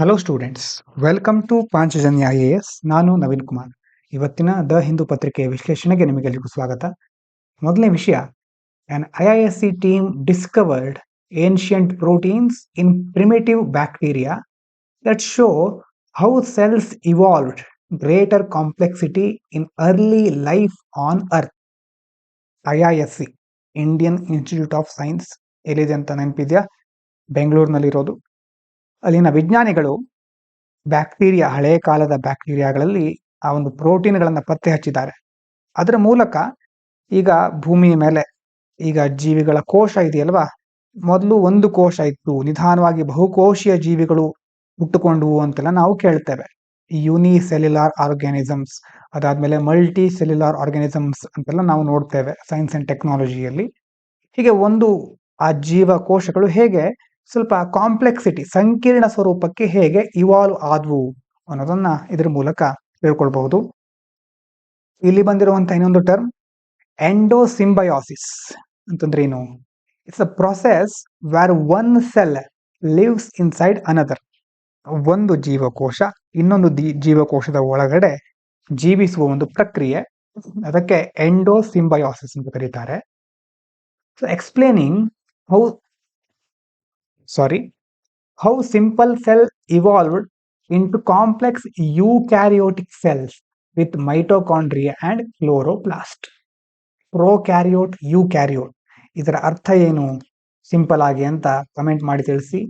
Hello students, welcome to Panchajanya IAS. ನಾನು ನವೀನ್ ಕುಮಾರ್. ಇವತ್ತಿನ the Hindu ಪತ್ರಿಕೆಯ ವಿಶ್ಲೇಷಣೆಗೆ ನಿಮಗೆಲ್ಲರಿಗೂ ಸ್ವಾಗತ. ಮೊದಲನೇ ವಿಷಯ, an IISc team discovered ancient proteins in primitive bacteria that show how cells evolved greater complexity in early life on Earth. IISc, Indian institute of science, ಎಲ್ಲಿದೆ ಅಂತ ನೆನಪಿದೆಯಾ? ಬೆಂಗಳೂರಿನಲ್ಲಿರೋದು. ಅಲ್ಲಿನ ವಿಜ್ಞಾನಿಗಳು ಬ್ಯಾಕ್ಟೀರಿಯಾ, ಹಳೆಯ ಕಾಲದ ಬ್ಯಾಕ್ಟೀರಿಯಾಗಳಲ್ಲಿ ಆ ಒಂದು ಪ್ರೋಟೀನ್ಗಳನ್ನು ಪತ್ತೆ ಹಚ್ಚಿದ್ದಾರೆ. ಅದರ ಮೂಲಕ ಈಗ ಭೂಮಿಯ ಮೇಲೆ ಈಗ ಜೀವಿಗಳ ಕೋಶ ಇದೆಯಲ್ವಾ, ಮೊದಲು ಒಂದು ಕೋಶ ಇತ್ತು, ನಿಧಾನವಾಗಿ ಬಹುಕೋಶೀಯ ಜೀವಿಗಳು ಹುಟ್ಟುಕೊಂಡವು ಅಂತೆಲ್ಲ ನಾವು ಕೇಳ್ತೇವೆ. ಯೂನಿಸೆಲ್ಯುಲಾರ್ ಆರ್ಗ್ಯಾನಿಸಮ್ಸ್, ಅದಾದ್ಮೇಲೆ ಮಲ್ಟಿ ಸೆಲ್ಯುಲಾರ್ ಆರ್ಗ್ಯಾನಿಸಮ್ಸ್ ಅಂತೆಲ್ಲ ನಾವು ನೋಡ್ತೇವೆ ಸೈನ್ಸ್ ಅಂಡ್ ಟೆಕ್ನಾಲಜಿಯಲ್ಲಿ. ಹೀಗೆ ಒಂದು ಆ ಜೀವಕೋಶಗಳು ಹೇಗೆ ಸ್ವಲ್ಪ ಕಾಂಪ್ಲೆಕ್ಸಿಟಿ, ಸಂಕೀರ್ಣ ಸ್ವರೂಪಕ್ಕೆ ಹೇಗೆ ಇವಾಲ್ವ್ ಆದ್ವು ಅನ್ನೋದನ್ನ ಇದರ ಮೂಲಕ ತಿಳ್ಕೊಳ್ಬಹುದು. ಇಲ್ಲಿ ಬಂದಿರುವಂತಹ ಇನ್ನೊಂದು ಟರ್ಮ್ ಎಂಡೋಸಿಂಬಯಾಸಿಸ್ ಅಂತಂದ್ರೆ ಏನು? It's a process where one cell lives inside another. ಒಂದು ಜೀವಕೋಶ ಇನ್ನೊಂದು ಜೀವಕೋಶದ ಒಳಗಡೆ ಜೀವಿಸುವ ಒಂದು ಪ್ರಕ್ರಿಯೆ, ಅದಕ್ಕೆ ಎಂಡೋಸಿಂಬಯಾಸಿಸ್ ಅಂತ ಕರೀತಾರೆ. So explaining how simple cell evolved into complex eukaryotic cells with mitochondria and chloroplast. Prokaryote, eukaryote, ಇದರ ಅರ್ಥ ಏನು ಸಿಂಪಲ್ ಆಗಿ ಅಂತ ಕಮೆಂಟ್ ಮಾಡಿ ತಿಳಿಸಿ.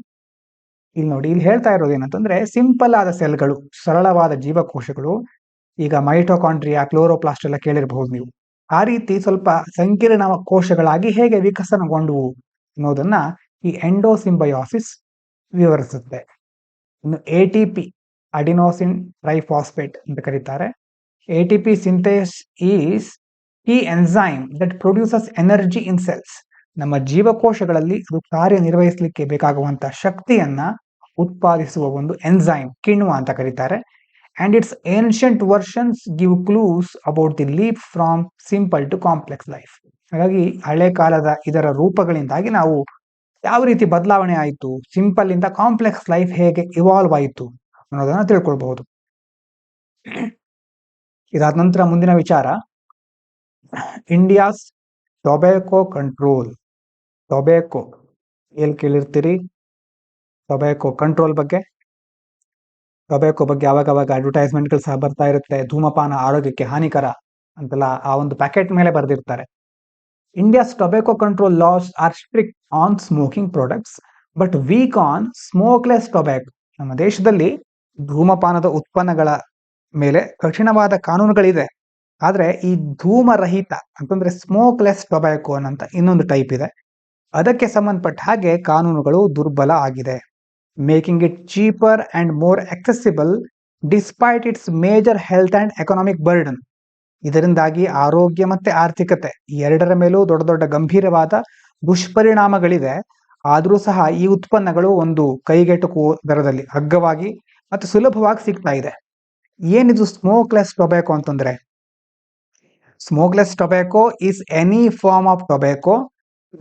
ಇಲ್ಲಿ ನೋಡಿ, ಇಲ್ಲಿ ಹೇಳ್ತಾ ಇರೋದು ಏನಂತಂದ್ರೆ, ಸಿಂಪಲ್ ಆದ ಸೆಲ್ಗಳು, ಸರಳವಾದ ಜೀವಕೋಶಗಳು, ಈಗ ಮೈಟೋಕಾಂಡ್ರಿಯಾ, ಕ್ಲೋರೋಪ್ಲಾಸ್ಟ್ ಎಲ್ಲ ಕೇಳಿರಬಹುದು ನೀವು, ಆ ರೀತಿ ಸ್ವಲ್ಪ ಸಂಕೀರ್ಣ ಕೋಶಗಳಾಗಿ ಹೇಗೆ ವಿಕಸನಗೊಂಡವು ಅನ್ನೋದನ್ನ ಈ ಎಂಡೋಸಿಂಬಯಾಸಿಸ್ ವಿವರಿಸುತ್ತೆ. ಇನ್ನು ATP, ಅಡಿನೋಸಿನ್ ಟ್ರೈಫಾಸ್ಫೇಟ್ ಅಂತ ಕರೀತಾರೆ. ATP synthase is key enzyme that produces energy in cells. ನಮ್ಮ ಜೀವಕೋಶಗಳಲ್ಲಿ ಅದು ಕಾರ್ಯನಿರ್ವಹಿಸಲಿಕ್ಕೆ ಬೇಕಾಗುವಂತಹ ಶಕ್ತಿಯನ್ನ ಉತ್ಪಾದಿಸುವ ಒಂದು ಎನ್ಸೈಮ್, ಕಿಣ್ವ ಅಂತ ಕರೀತಾರೆ. And it's ancient versions give clues about the leap from simple to complex life. ಹಾಗಾಗಿ ಹಳೆ ಕಾಲದ ಇದರ ರೂಪಗಳಿಂದಾಗಿ ನಾವು ಯಾವ ರೀತಿ ಬದಲಾವಣೆ ಆಯಿತು, ಸಿಂಪಲ್ ಇಂದ ಕಾಂಪ್ಲೆಕ್ಸ್ ಲೈಫ್ ಹೇಗೆ ಇವಾಲ್ವ್ ಆಯಿತು ಅನ್ನೋದನ್ನ ತಿಳ್ಕೊಳ್ಬಹುದು. ಇದಾದ ನಂತರ ಮುಂದಿನ ವಿಚಾರ, ಇಂಡಿಯಾಸ್ ಟೊಬ್ಯಾಕೋ ಕಂಟ್ರೋಲ್. ಟೊಬ್ಯಾಕೋ ಎಲ್ಲಿ ಕೇಳಿರ್ತೀರಿ? ಟೊಬ್ಯಾಕೋ ಕಂಟ್ರೋಲ್ ಬಗ್ಗೆ. ಟೊಬ್ಯಾಕೋ ಬಗ್ಗೆ ಅವಾಗವಾಗ ಅಡ್ವರ್ಟೈಸ್ಮೆಂಟ್ಗಳು ಸಹ ಬರ್ತಾ ಇರುತ್ತೆ. ಧೂಮಪಾನ ಆರೋಗ್ಯಕ್ಕೆ ಹಾನಿಕರ ಅಂತೆಲ್ಲ ಆ ಒಂದು ಪ್ಯಾಕೆಟ್ ಮೇಲೆ ಬರೆದಿರ್ತಾರೆ. India's tobacco control laws are strict on smoking products but weak on smokeless tobacco. ನಮ್ಮ ದೇಶದಲ್ಲಿ ಧೂಮಪಾನದ ಉತ್ಪನ್ನಗಳ ಮೇಲೆ ಕಠಿಣವಾದ ಕಾನೂನುಗಳಿದೆ, ಆದ್ರೆ ಈ ಧೂಮರಹಿತ ಅಂತಂದ್ರೆ ಸ್ಮೋಕ್ಲೆಸ್ ಟೊಬ್ಯಾಕೋ ಅಂತ ಇನ್ನೊಂದು ಟೈಪ್ ಇದೆ, ಅದಕ್ಕೆ ಸಂಬಂಧಪಟ್ಟ ಹಾಗೆ ಕಾನೂನುಗಳು ದುರ್ಬಲ ಆಗಿದೆ. Making it cheaper and more accessible despite it's major health and economic burden. ಇದರಿಂದಾಗಿ ಆರೋಗ್ಯ ಮತ್ತೆ ಆರ್ಥಿಕತೆ ಎರಡರ ಮೇಲೂ ದೊಡ್ಡ ದೊಡ್ಡ ಗಂಭೀರವಾದ ದುಷ್ಪರಿಣಾಮಗಳಿದೆ. ಆದರೂ ಸಹ ಈ ಉತ್ಪನ್ನಗಳು ಒಂದು ಕೈಗೆಟುಕುವ ದರದಲ್ಲಿ ಅಗ್ಗವಾಗಿ ಮತ್ತು ಸುಲಭವಾಗಿ ಸಿಗ್ತಾ ಇದೆ. ಏನಿದು ಸ್ಮೋಕ್ಲೆಸ್ ಟೊಬ್ಯಾಕೋ ಅಂತಂದ್ರೆ? Smokeless tobacco is any form of tobacco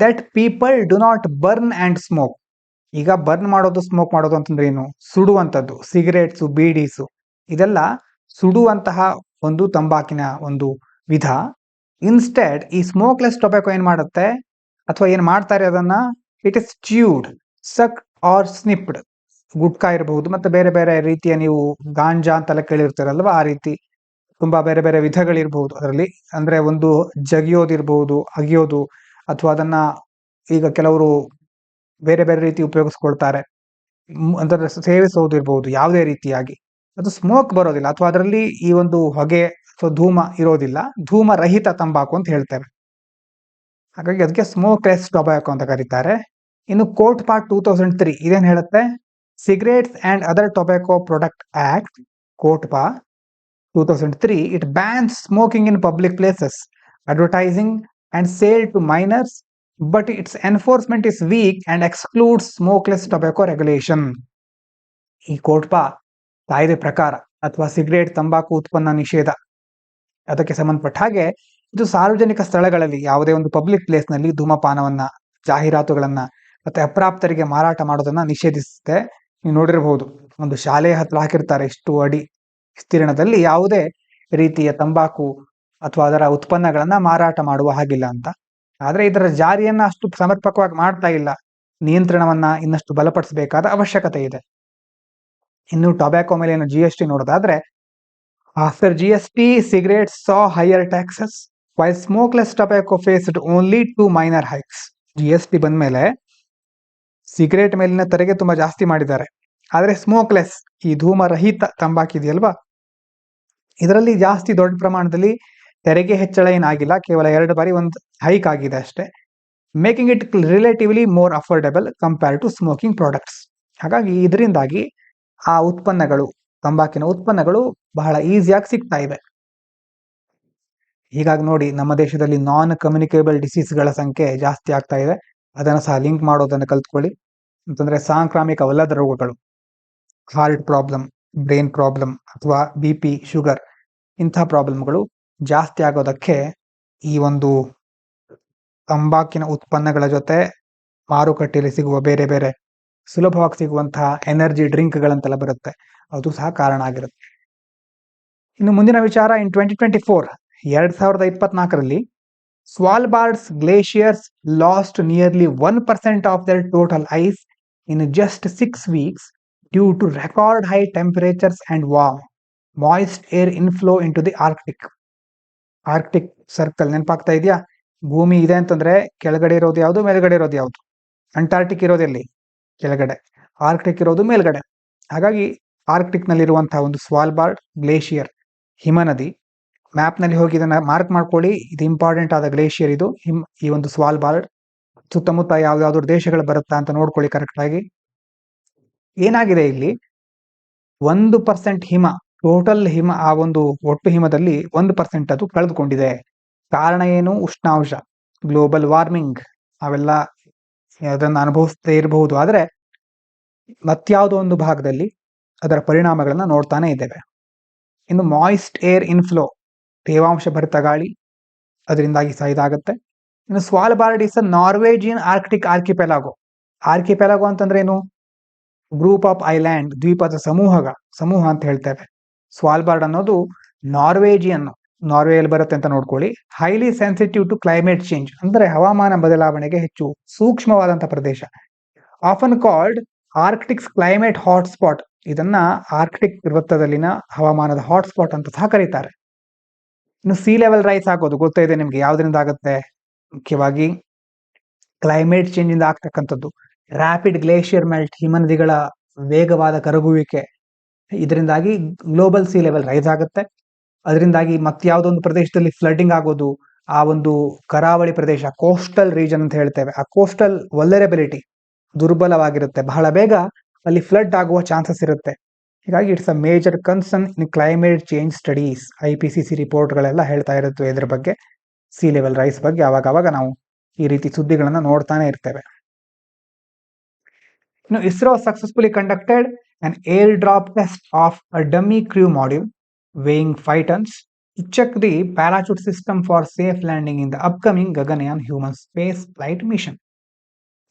that people do not burn and smoke. ಈಗ ಬರ್ನ್ ಮಾಡೋದು, ಸ್ಮೋಕ್ ಮಾಡೋದು ಅಂತಂದ್ರೆ ಏನು? ಸುಡುವಂಥದ್ದು, ಸಿಗರೇಟ್ಸು, ಬೀಡೀಸು, ಇದೆಲ್ಲ ಸುಡುವಂತಹ ಒಂದು ತಂಬಾಕಿನ ಒಂದು ವಿಧ. ಇನ್ಸ್ಟೆಡ್ ಈ ಸ್ಮೋಕ್ಲೆಸ್ ಟೊಬ್ಯಾಕೋ ಏನ್ ಮಾಡುತ್ತೆ, ಅಥವಾ ಏನ್ ಮಾಡ್ತಾರೆ ಅದನ್ನ, it is chewed, suck or sniffed. Gutka ಇರಬಹುದು, ಮತ್ತೆ ಬೇರೆ ಬೇರೆ ರೀತಿಯ, ನೀವು ಗಾಂಜಾ ಅಂತೆಲ್ಲ ಕೇಳಿರ್ತಾರಲ್ವಾ, ಆ ರೀತಿ ತುಂಬಾ ಬೇರೆ ಬೇರೆ ವಿಧಗಳಿರ್ಬಹುದು ಅದರಲ್ಲಿ. ಅಂದ್ರೆ ಒಂದು ಜಗಿಯೋದಿರ್ಬಹುದು, ಅಗಿಯೋದು, ಅಥವಾ ಅದನ್ನ ಈಗ ಕೆಲವರು ಬೇರೆ ಬೇರೆ ರೀತಿ ಉಪಯೋಗಿಸ್ಕೊಳ್ತಾರೆ, ಅಂದ್ರೆ ಸೇವಿಸೋದಿರ್ಬಹುದು. ಯಾವುದೇ ರೀತಿಯಾಗಿ ಅದು ಸ್ಮೋಕ್ ಬರೋದಿಲ್ಲ, ಅಥವಾ ಅದರಲ್ಲಿ ಈ ಒಂದು ಹೊಗೆ ಅಥವಾ ಧೂಮ ಇರೋದಿಲ್ಲ. ಧೂಮ ರಹಿತ ತಂಬಾಕು ಅಂತ ಹೇಳ್ತೇವೆ. ಹಾಗಾಗಿ ಅದಕ್ಕೆ ಸ್ಮೋಕ್ಲೆಸ್ ಟೊಬ್ಯಾಕೋ ಅಂತ ಕರೀತಾರೆ. ಇನ್ನು ಕೋರ್ಟ್ ಪಾರ್ಟ್ 2003 ಇದೇನ್ ಹೇಳುತ್ತೆ? Cigarettes and other tobacco product act, COTPA 2003, it bans smoking in public places, advertising and sale to minors, but its enforcement is weak and excludes smokeless tobacco regulation. ಈ COTPA ಕಾಯ್ದೆ ಪ್ರಕಾರ, ಅಥವಾ cigarette, ತಂಬಾಕು ಉತ್ಪನ್ನ ನಿಷೇಧ, ಅದಕ್ಕೆ ಸಂಬಂಧಪಟ್ಟ ಹಾಗೆ ಇದು ಸಾರ್ವಜನಿಕ ಸ್ಥಳಗಳಲ್ಲಿ ಯಾವುದೇ ಒಂದು ಪಬ್ಲಿಕ್ ಪ್ಲೇಸ್ ನಲ್ಲಿ ಧೂಮಪಾನವನ್ನ, ಜಾಹೀರಾತುಗಳನ್ನ ಮತ್ತೆ ಅಪ್ರಾಪ್ತರಿಗೆ ಮಾರಾಟ ಮಾಡೋದನ್ನ ನಿಷೇಧಿಸುತ್ತೆ. ನೀವು ನೋಡಿರಬಹುದು, ಒಂದು ಶಾಲೆಯ ಹತ್ರ ಹಾಕಿರ್ತಾರೆ, ಇಷ್ಟು ಅಡಿ ವಿಸ್ತೀರ್ಣದಲ್ಲಿ ಯಾವುದೇ ರೀತಿಯ ತಂಬಾಕು ಅಥವಾ ಅದರ ಉತ್ಪನ್ನಗಳನ್ನ ಮಾರಾಟ ಮಾಡುವ ಹಾಗಿಲ್ಲ ಅಂತ. ಆದ್ರೆ ಇದರ ಜಾರಿಯನ್ನ ಅಷ್ಟು ಸಮರ್ಪಕವಾಗಿ ಮಾಡ್ತಾ ಇಲ್ಲ. ನಿಯಂತ್ರಣವನ್ನ ಇನ್ನಷ್ಟು ಬಲಪಡಿಸಬೇಕಾದ ಅವಶ್ಯಕತೆ ಇದೆ. ಇನ್ನು ಟೊಬ್ಯಾಕೊ ಮೇಲೆ GST ನೋಡೋದಾದ್ರೆ, after GST cigarettes saw higher taxes while smokeless tobacco faced only 2 minor hikes. GST ಬಂದ್ಮೇಲೆ ಸಿಗರೇಟ್ ಮೇಲಿನ ತೆರಿಗೆ ತುಂಬಾ ಜಾಸ್ತಿ ಮಾಡಿದ್ದಾರೆ. ಆದ್ರೆ ಸ್ಮೋಕ್ಲೆಸ್, ಈ ಧೂಮರಹಿತ ತಂಬಾಕು ಇದೆಯಲ್ವಾ, ಇದರಲ್ಲಿ ಜಾಸ್ತಿ ದೊಡ್ಡ ಪ್ರಮಾಣದಲ್ಲಿ ತೆರಿಗೆ ಹೆಚ್ಚಳ ಏನಾಗಿಲ್ಲ, ಕೇವಲ 2 ಬಾರಿ ಒಂದು ಹೈಕ್ ಆಗಿದೆ ಅಷ್ಟೇ. Making it relatively more affordable compare to smoking products. ಹಾಗಾಗಿ ಇದರಿಂದಾಗಿ ಆ ಉತ್ಪನ್ನಗಳು, ತಂಬಾಕಿನ ಉತ್ಪನ್ನಗಳು ಬಹಳ ಈಸಿಯಾಗಿ ಸಿಗ್ತಾ ಇದೆ. ಹೀಗಾಗಿ ನೋಡಿ, ನಮ್ಮ ದೇಶದಲ್ಲಿ ನಾನ್ ಕಮ್ಯುನಿಕೇಬಲ್ ಡಿಸೀಸ್ಗಳ ಸಂಖ್ಯೆ ಜಾಸ್ತಿ ಆಗ್ತಾ ಇದೆ. ಅದನ್ನು ಸಹ ಲಿಂಕ್ ಮಾಡೋದನ್ನು ಕಲ್ತ್ಕೊಳ್ಳಿ. ಅಂತಂದ್ರೆ ಸಾಂಕ್ರಾಮಿಕವಲ್ಲದ ರೋಗಗಳು, ಹಾರ್ಟ್ ಪ್ರಾಬ್ಲಮ್, ಬ್ರೈನ್ ಪ್ರಾಬ್ಲಮ್ ಅಥವಾ BP, ಶುಗರ್, ಇಂಥ ಪ್ರಾಬ್ಲಮ್ಗಳು ಜಾಸ್ತಿ ಆಗೋದಕ್ಕೆ ಈ ಒಂದು ತಂಬಾಕಿನ ಉತ್ಪನ್ನಗಳ ಜೊತೆ ಮಾರುಕಟ್ಟೆಯಲ್ಲಿ ಸಿಗುವ ಬೇರೆ ಬೇರೆ ಸುಲಭವಾಗಿ ಸಿಗುವಂತಹ ಎನರ್ಜಿ ಡ್ರಿಂಕ್ಗಳಂತೆಲ್ಲ ಬರುತ್ತೆ, ಅದು ಸಹ ಕಾರಣ ಆಗಿರುತ್ತೆ. ಇನ್ನು ಮುಂದಿನ ವಿಚಾರ, ಇನ್ 2024ರಲ್ಲಿ Svalbard's glaciers lost nearly 1% of their total ice in just 6 weeks due to record high temperatures and warm, moist air inflow into the Arctic. Arctic circle ನೆನಪಾಗ್ತಾ ಇದೆಯಾ? ಭೂಮಿ ಇದೆ ಅಂತಂದ್ರೆ ಕೆಳಗಡೆ ಇರೋದು ಯಾವುದು, ಮೇಲ್ಗಡೆ ಇರೋದು ಯಾವುದು? ಅಂಟಾರ್ಟಿಕ್ ಇರೋದೆಲ್ಲಿ? ಕೆಳಗಡೆ. ಆರ್ಕ್ಟಿಕ್ ಇರೋದು ಮೇಲ್ಗಡೆ. ಹಾಗಾಗಿ ಆರ್ಕ್ಟಿಕ್ ನಲ್ಲಿರುವಂತಹ ಒಂದು ಸ್ವಾಲ್ಬಾರ್ಡ್ ಗ್ಲೇಷಿಯರ್, ಹಿಮನದಿ, ಮ್ಯಾಪ್ ನಲ್ಲಿ ಹೋಗಿ ಇದನ್ನ ಮಾರ್ಕ್ ಮಾಡ್ಕೊಳ್ಳಿ. ಇದು ಇಂಪಾರ್ಟೆಂಟ್ ಆದ ಗ್ಲೇಷಿಯರ್ ಇದು. ಈ ಒಂದು ಸ್ವಾಲ್ಬಾರ್ಡ್ ಸುತ್ತಮುತ್ತ ಯಾವ್ದಾದ್ರು ದೇಶಗಳು ಬರುತ್ತಾ ಅಂತ ನೋಡ್ಕೊಳ್ಳಿ ಕರೆಕ್ಟ್ ಆಗಿ. ಏನಾಗಿದೆ ಇಲ್ಲಿ, 1% ಹಿಮ, ಟೋಟಲ್ ಹಿಮ, ಆ ಒಂದು ಒಟ್ಟು ಹಿಮದಲ್ಲಿ 1% ಅದು ಕಳೆದುಕೊಂಡಿದೆ. ಕಾರಣ ಏನು? ಉಷ್ಣಾಂಶ, ಗ್ಲೋಬಲ್ ವಾರ್ಮಿಂಗ್, ಅವೆಲ್ಲ ಅದನ್ನು ಅನುಭವಿಸದೇ ಇರಬಹುದು. ಆದ್ರೆ ಮತ್ಯಾವುದೋ ಒಂದು ಭಾಗದಲ್ಲಿ ಅದರ ಪರಿಣಾಮಗಳನ್ನ ನೋಡ್ತಾನೆ ಇದ್ದೇವೆ. ಇನ್ನು ಮಾಯಿಸ್ಟ್ ಏರ್ ಇನ್ಫ್ಲೋ, ತೇವಾಂಶ ಭರಿತ ಗಾಳಿ, ಅದರಿಂದಾಗಿ ಸಹ ಇದಾಗುತ್ತೆ. ಇನ್ನು Svalbard is a Norwegian Arctic archipelago. Archipelago ಅಂತಂದ್ರೆ ಏನು? ಗ್ರೂಪ್ ಆಫ್ ಐಲ್ಯಾಂಡ್, ದ್ವೀಪದ ಸಮೂಹ ಅಂತ ಹೇಳ್ತೇವೆ. ಸ್ವಾಲ್ಬಾರ್ಡ್ ಅನ್ನೋದು ನಾರ್ವೇಜಿಯನ್, ನಾರ್ವೆಯಲ್ಲಿ ಬರುತ್ತೆ ಅಂತ ನೋಡ್ಕೊಳ್ಳಿ. Highly sensitive to climate change, ಅಂದ್ರೆ ಹವಾಮಾನ ಬದಲಾವಣೆಗೆ ಹೆಚ್ಚು ಸೂಕ್ಷ್ಮವಾದಂತಹ ಪ್ರದೇಶ. Often called Arctics climate hotspot. ಇದನ್ನ ಆರ್ಕ್ಟಿಕ್ ವೃತ್ತದಲ್ಲಿನ ಹವಾಮಾನದ ಹಾಟ್ಸ್ಪಾಟ್ ಅಂತ ಸಹ ಕರೀತಾರೆ. ಇನ್ನು ಸೀ ಲೆವೆಲ್ ರೈಸ್ ಆಗೋದು ಗೊತ್ತೇ ಇದೆ ನಿಮ್ಗೆ. ಯಾವ್ದ್ರಿಂದ ಆಗುತ್ತೆ? ಮುಖ್ಯವಾಗಿ ಕ್ಲೈಮೇಟ್ ಚೇಂಜ್ ಇಂದ ಆಗ್ತಕ್ಕಂಥದ್ದು. ರ್ಯಾಪಿಡ್ ಗ್ಲೇಷಿಯರ್ ಮೆಲ್ಟ್, ಹಿಮನದಿಗಳ ವೇಗವಾದ ಕರಗುವಿಕೆ, ಇದರಿಂದಾಗಿ ಗ್ಲೋಬಲ್ ಸಿ ಲೆವೆಲ್ ರೈಸ್ ಆಗುತ್ತೆ. ಅದರಿಂದಾಗಿ ಮತ್ಯಾವುದೊಂದು ಪ್ರದೇಶದಲ್ಲಿ ಫ್ಲಡ್ಡಿಂಗ್ ಆಗೋದು, ಆ ಒಂದು ಕರಾವಳಿ ಪ್ರದೇಶ, ಕೋಸ್ಟಲ್ ರೀಜನ್ ಅಂತ ಹೇಳ್ತೇವೆ, ಆ ಕೋಸ್ಟಲ್ ವಲ್ನರಬಿಲಿಟಿ ದುರ್ಬಲವಾಗಿರುತ್ತೆ, ಬಹಳ ಬೇಗ ಅಲ್ಲಿ ಫ್ಲಡ್ ಆಗುವ ಚಾನ್ಸಸ್ ಇರುತ್ತೆ. ಹೀಗಾಗಿ it's a major concern in climate change studies. IPCC ರಿಪೋರ್ಟ್ಗಳೆಲ್ಲ ಹೇಳ್ತಾ ಇರುತ್ತೆ ಇದ್ರ ಬಗ್ಗೆ, ಸಿ ಲೆವೆಲ್ ರೈಸ್ ಬಗ್ಗೆ. ಅವಾಗ ನಾವು ಈ ರೀತಿ ಸುದ್ದಿಗಳನ್ನ ನೋಡ್ತಾನೆ ಇರ್ತೇವೆ. ಇನ್ನು ISRO successfully conducted an airdrop test of a dummy crew module weighing 5 tons to check the parachute system for safe landing in the upcoming Gaganyaan human space flight mission.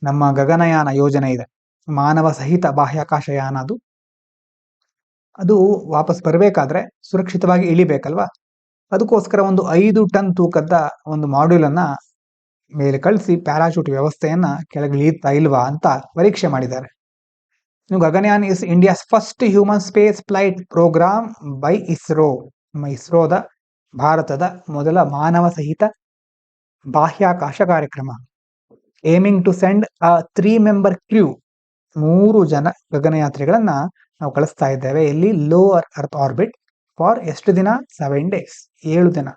ನಮ್ಮ ಗಗನಯಾನ ಯೋಜನೆ ಇದೆ, ಮಾನವ ಸಹಿತ ಬಾಹ್ಯಾಕಾಶ ಯಾನ. ಅದು ವಾಪಸ್ ಬರಬೇಕಾದ್ರೆ ಸುರಕ್ಷಿತವಾಗಿ ಇಳಿಬೇಕಲ್ವಾ? ಅದಕ್ಕೋಸ್ಕರ ಒಂದು 5 ಟನ್ ತೂಕದ ಒಂದು ಮಾಡ್ಯೂಲ್ ಅನ್ನ ಮೇಲೆ ಕಳಿಸಿ ಪ್ಯಾರಾಚೂಟ್ ವ್ಯವಸ್ಥೆಯನ್ನ ಕೆಳಗೆ ಇಳಿಯುತ್ತಾ ಇಲ್ವಾ ಅಂತ ಪರೀಕ್ಷೆ ಮಾಡಿದ್ದಾರೆ. Gaganyaan is India's first human space flight programme by ISRO. ನಮ್ಮ ಇಸ್ರೋದ ಭಾರತದ ಮೊದಲ ಮಾನವ ಸಹಿತ ಬಾಹ್ಯಾಕಾಶ ಕಾರ್ಯಕ್ರಮ. Aiming to send a 3 member crew, 3 ಜನ ಗಗನಯಾತ್ರಿಗಳನ್ನ ನಾವು ಕಳಿಸ್ತಾ ಇದ್ದೇವೆ. ಇಲ್ಲಿ ಲೋವರ್ ಅರ್ತ್ ಆರ್ಬಿಟ್ ಫಾರ್ ಎಷ್ಟು ದಿನ? 7 days, 7 ದಿನ.